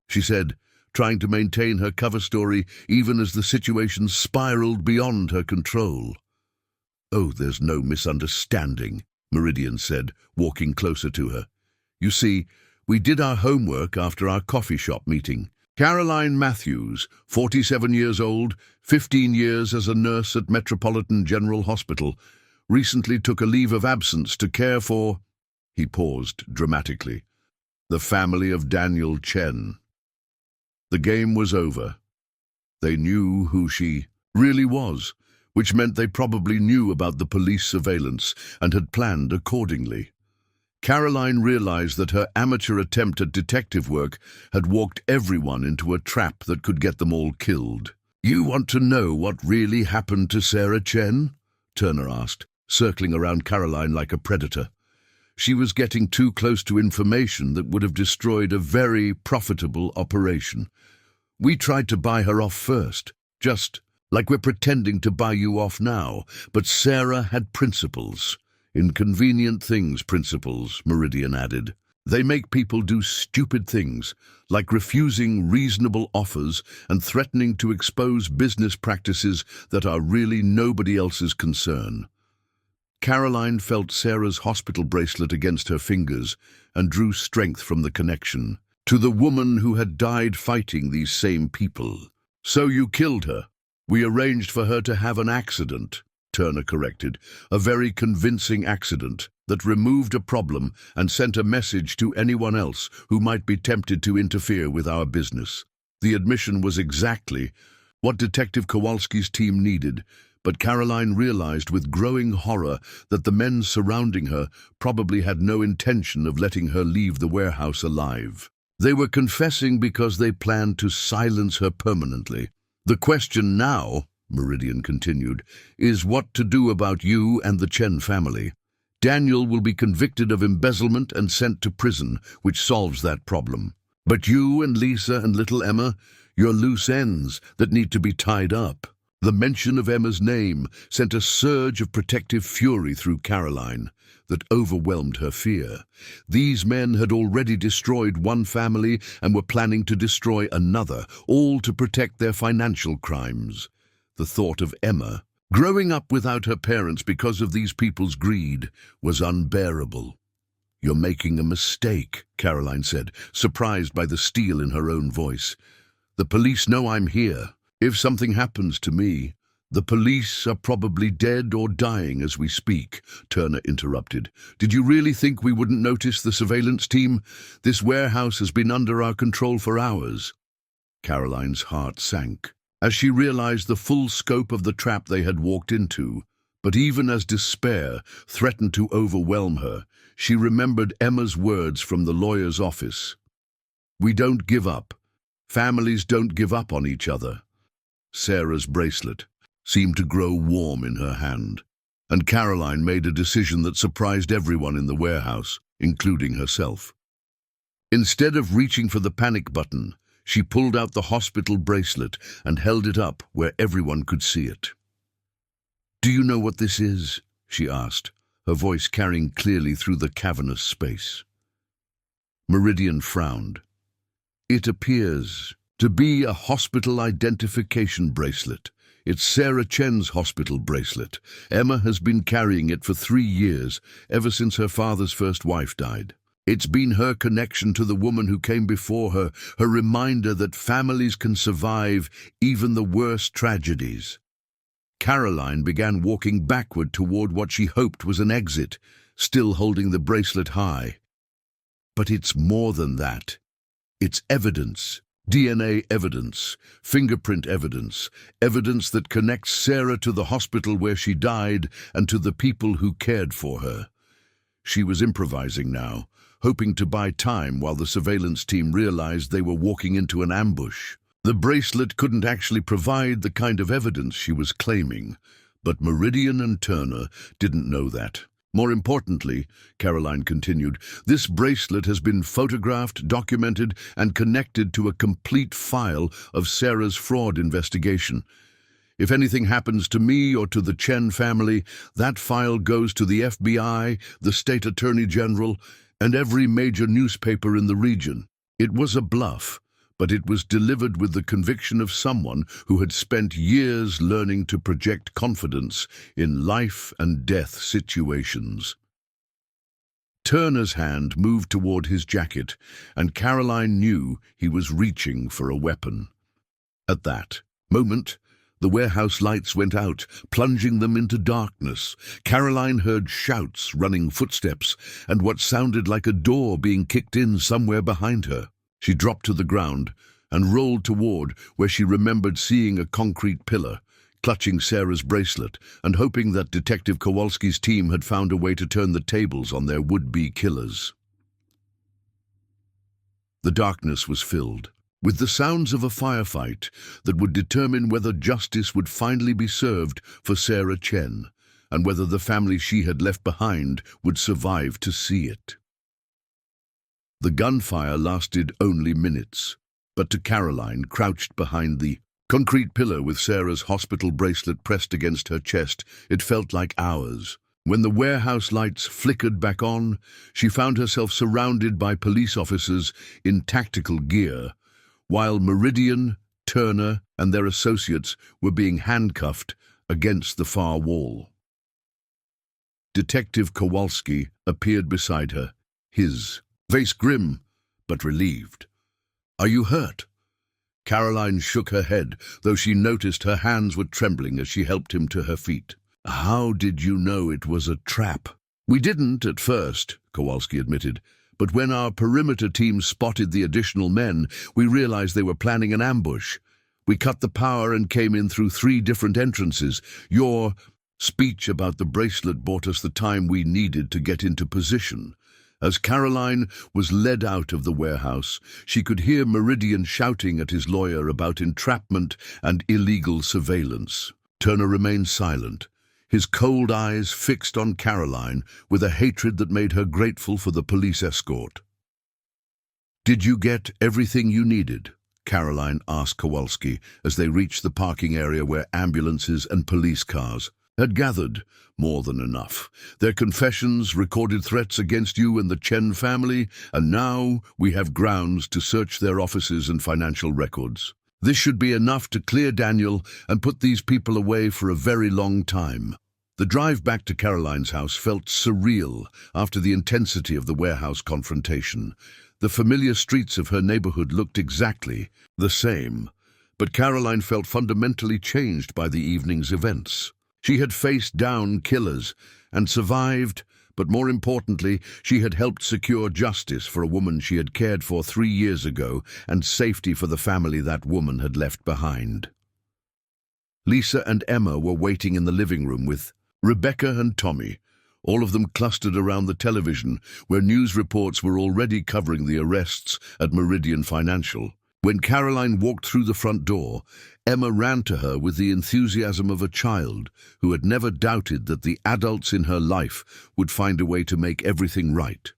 she said, trying to maintain her cover story even as the situation spiraled beyond her control. Oh, there's no misunderstanding, Meridian said, walking closer to her. You see, we did our homework after our coffee shop meeting. Caroline Matthews, 47 years old, 15 years as a nurse at Metropolitan General Hospital, recently took a leave of absence to care for, he paused dramatically, the family of Daniel Chen. The game was over. They knew who she really was, which meant they probably knew about the police surveillance and had planned accordingly. Caroline realized that her amateur attempt at detective work had walked everyone into a trap that could get them all killed. You want to know what really happened to Sarah Chen? Turner asked, circling around Caroline like a predator. She was getting too close to information that would have destroyed a very profitable operation. We tried to buy her off first, just like we're pretending to buy you off now, but Sarah had principles. Inconvenient things, principles, Meridian added. They make people do stupid things, like refusing reasonable offers and threatening to expose business practices that are really nobody else's concern. Caroline felt Sarah's hospital bracelet against her fingers and drew strength from the connection to the woman who had died fighting these same people. "So you killed her. We arranged for her to have an accident," Turner corrected, "a very convincing accident that removed a problem and sent a message to anyone else who might be tempted to interfere with our business." The admission was exactly what Detective Kowalski's team needed, but Caroline realized with growing horror that the men surrounding her probably had no intention of letting her leave the warehouse alive. They were confessing because they planned to silence her permanently. "The question now," Meridian continued, "is what to do about you and the Chen family. Daniel will be convicted of embezzlement and sent to prison, which solves that problem. But you and Lisa and little Emma, you're loose ends that need to be tied up." The mention of Emma's name sent a surge of protective fury through Caroline that overwhelmed her fear. These men had already destroyed one family and were planning to destroy another, all to protect their financial crimes. The thought of Emma, growing up without her parents because of these people's greed, was unbearable. "You're making a mistake," Caroline said, surprised by the steel in her own voice. "The police know I'm here. If something happens to me—" "The police are probably dead or dying as we speak," Turner interrupted. "Did you really think we wouldn't notice the surveillance team? This warehouse has been under our control for hours." Caroline's heart sank as she realized the full scope of the trap they had walked into. But even as despair threatened to overwhelm her, she remembered Emma's words from the lawyer's office. "We don't give up. Families don't give up on each other." Sarah's bracelet seemed to grow warm in her hand, and Caroline made a decision that surprised everyone in the warehouse, including herself. Instead of reaching for the panic button, she pulled out the hospital bracelet and held it up where everyone could see it. "Do you know what this is?" she asked, her voice carrying clearly through the cavernous space. Meridian frowned. "It appears to be a hospital identification bracelet. It's Sarah Chen's hospital bracelet. Emma has been carrying it for 3 years, ever since her father's first wife died. It's been her connection to the woman who came before her, her reminder that families can survive even the worst tragedies." Caroline began walking backward toward what she hoped was an exit, still holding the bracelet high. "But it's more than that. It's evidence. DNA evidence, fingerprint evidence, evidence that connects Sarah to the hospital where she died and to the people who cared for her." She was improvising now, hoping to buy time while the surveillance team realized they were walking into an ambush. The bracelet couldn't actually provide the kind of evidence she was claiming, but Meridian and Turner didn't know that. "More importantly," Caroline continued, "this bracelet has been photographed, documented, and connected to a complete file of Sarah's fraud investigation. If anything happens to me or to the Chen family, that file goes to the FBI, the State Attorney General, and every major newspaper in the region. It was a bluff, but it was delivered with the conviction of someone who had spent years learning to project confidence in life and death situations." Turner's hand moved toward his jacket, and Caroline knew he was reaching for a weapon. At that moment, the warehouse lights went out, plunging them into darkness. Caroline heard shouts, running footsteps, and what sounded like a door being kicked in somewhere behind her. She dropped to the ground and rolled toward where she remembered seeing a concrete pillar, clutching Sarah's bracelet and hoping that Detective Kowalski's team had found a way to turn the tables on their would-be killers. The darkness was filled with the sounds of a firefight that would determine whether justice would finally be served for Sarah Chen and whether the family she had left behind would survive to see it. The gunfire lasted only minutes, but to Caroline, crouched behind the concrete pillar with Sarah's hospital bracelet pressed against her chest, it felt like hours. When the warehouse lights flickered back on, she found herself surrounded by police officers in tactical gear, while Meridian, Turner, and their associates were being handcuffed against the far wall. Detective Kowalski appeared beside her, his face grim but relieved. "Are you hurt?" Caroline shook her head, though she noticed her hands were trembling as she helped him to her feet. "How did you know it was a trap?" "We didn't at first," Kowalski admitted, "but when our perimeter team spotted the additional men, we realized they were planning an ambush. We cut the power and came in through 3 different entrances. Your speech about the bracelet bought us the time we needed to get into position." As Caroline was led out of the warehouse, she could hear Meridian shouting at his lawyer about entrapment and illegal surveillance. Turner remained silent, his cold eyes fixed on Caroline with a hatred that made her grateful for the police escort. "Did you get everything you needed?" Caroline asked Kowalski as they reached the parking area where ambulances and police cars had gathered. "More than enough. Their confessions, recorded threats against you and the Chen family, and now we have grounds to search their offices and financial records. This should be enough to clear Daniel and put these people away for a very long time." The drive back to Caroline's house felt surreal after the intensity of the warehouse confrontation. The familiar streets of her neighborhood looked exactly the same, but Caroline felt fundamentally changed by the evening's events. She had faced down killers and survived, but more importantly, she had helped secure justice for a woman she had cared for 3 years ago and safety for the family that woman had left behind. Lisa and Emma were waiting in the living room with Rebecca and Tommy, all of them clustered around the television where news reports were already covering the arrests at Meridian Financial. When Caroline walked through the front door, Emma ran to her with the enthusiasm of a child who had never doubted that the adults in her life would find a way to make everything right.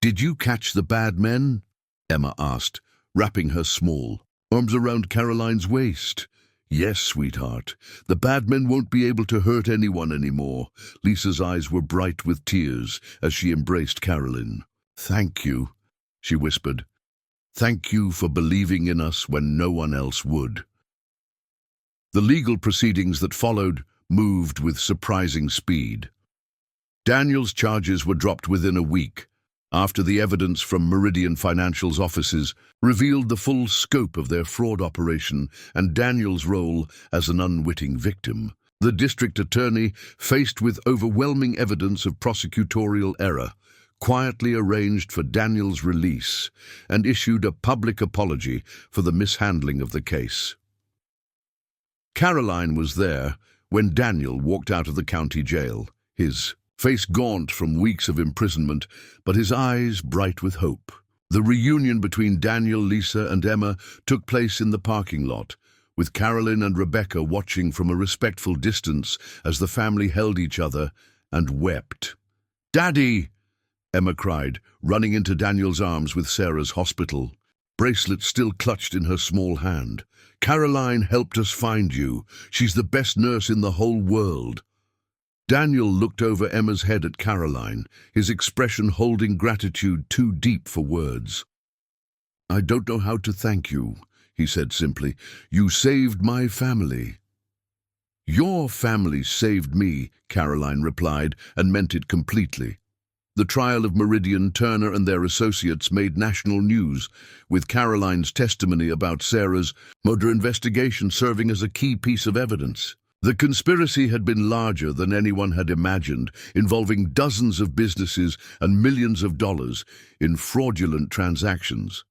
"Did you catch the bad men?" Emma asked, wrapping her small arms around Caroline's waist. "Yes, sweetheart. The bad men won't be able to hurt anyone anymore." Lisa's eyes were bright with tears as she embraced Caroline. "Thank you," she whispered. "Thank you for believing in us when no one else would." The legal proceedings that followed moved with surprising speed. Daniel's charges were dropped within a week, after the evidence from Meridian Financial's offices revealed the full scope of their fraud operation and Daniel's role as an unwitting victim. The district attorney, faced with overwhelming evidence of prosecutorial error, quietly arranged for Daniel's release and issued a public apology for the mishandling of the case. Caroline was there when Daniel walked out of the county jail, his face gaunt from weeks of imprisonment, but his eyes bright with hope. The reunion between Daniel, Lisa, and Emma took place in the parking lot, with Caroline and Rebecca watching from a respectful distance as the family held each other and wept. "Daddy!" Emma cried, running into Daniel's arms with Sarah's hospital bracelet still clutched in her small hand. "Caroline helped us find you. She's the best nurse in the whole world." Daniel looked over Emma's head at Caroline, his expression holding gratitude too deep for words. "I don't know how to thank you," he said simply. "You saved my family." "Your family saved me," Caroline replied, and meant it completely. The trial of Meridian, Turner, and their associates made national news, with Caroline's testimony about Sarah's murder investigation serving as a key piece of evidence. The conspiracy had been larger than anyone had imagined, involving dozens of businesses and millions of dollars in fraudulent transactions.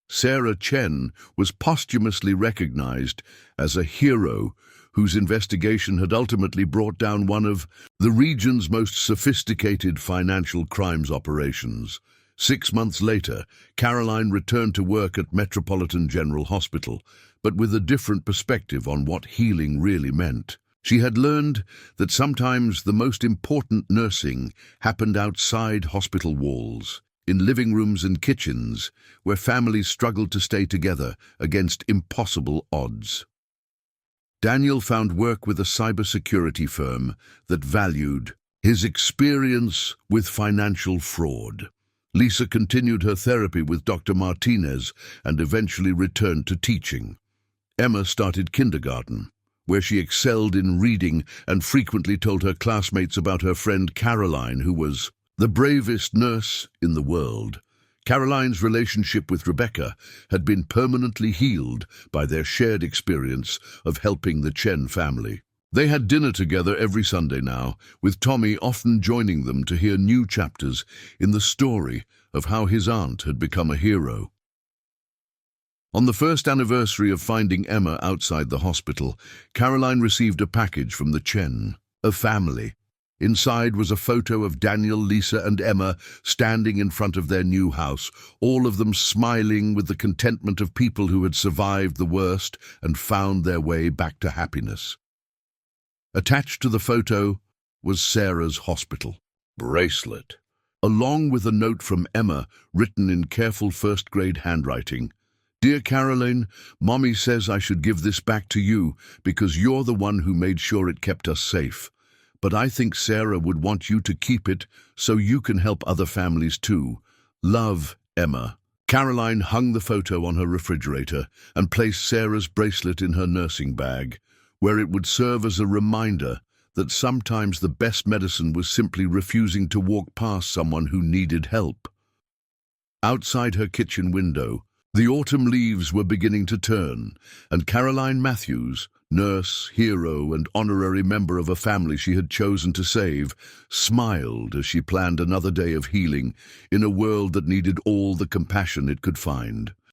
Sarah Chen was posthumously recognized as a hero whose investigation had ultimately brought down one of the region's most sophisticated financial crimes operations. 6 months later, Caroline returned to work at Metropolitan General Hospital, but with a different perspective on what healing really meant. She had learned that sometimes the most important nursing happened outside hospital walls, in living rooms and kitchens, where families struggled to stay together against impossible odds. Daniel found work with a cybersecurity firm that valued his experience with financial fraud. Lisa continued her therapy with Dr. Martinez and eventually returned to teaching. Emma started kindergarten, where she excelled in reading and frequently told her classmates about her friend Caroline, who was the bravest nurse in the world. Caroline's relationship with Rebecca had been permanently healed by their shared experience of helping the Chen family. They had dinner together every Sunday now, with Tommy often joining them to hear new chapters in the story of how his aunt had become a hero. On the first anniversary of finding Emma outside the hospital, Caroline received a package from the Chen, a family. Inside was a photo of Daniel, Lisa, and Emma standing in front of their new house, all of them smiling with the contentment of people who had survived the worst and found their way back to happiness. Attached to the photo was Sarah's hospital bracelet, along with a note from Emma written in careful first-grade handwriting. "Dear Caroline, Mommy says I should give this back to you because you're the one who made sure it kept us safe. But I think Sarah would want you to keep it so you can help other families too. Love, Emma." Caroline hung the photo on her refrigerator and placed Sarah's bracelet in her nursing bag, where it would serve as a reminder that sometimes the best medicine was simply refusing to walk past someone who needed help. Outside her kitchen window, the autumn leaves were beginning to turn, and Caroline Matthews, nurse, hero, and honorary member of a family she had chosen to save, smiled as she planned another day of healing in a world that needed all the compassion it could find.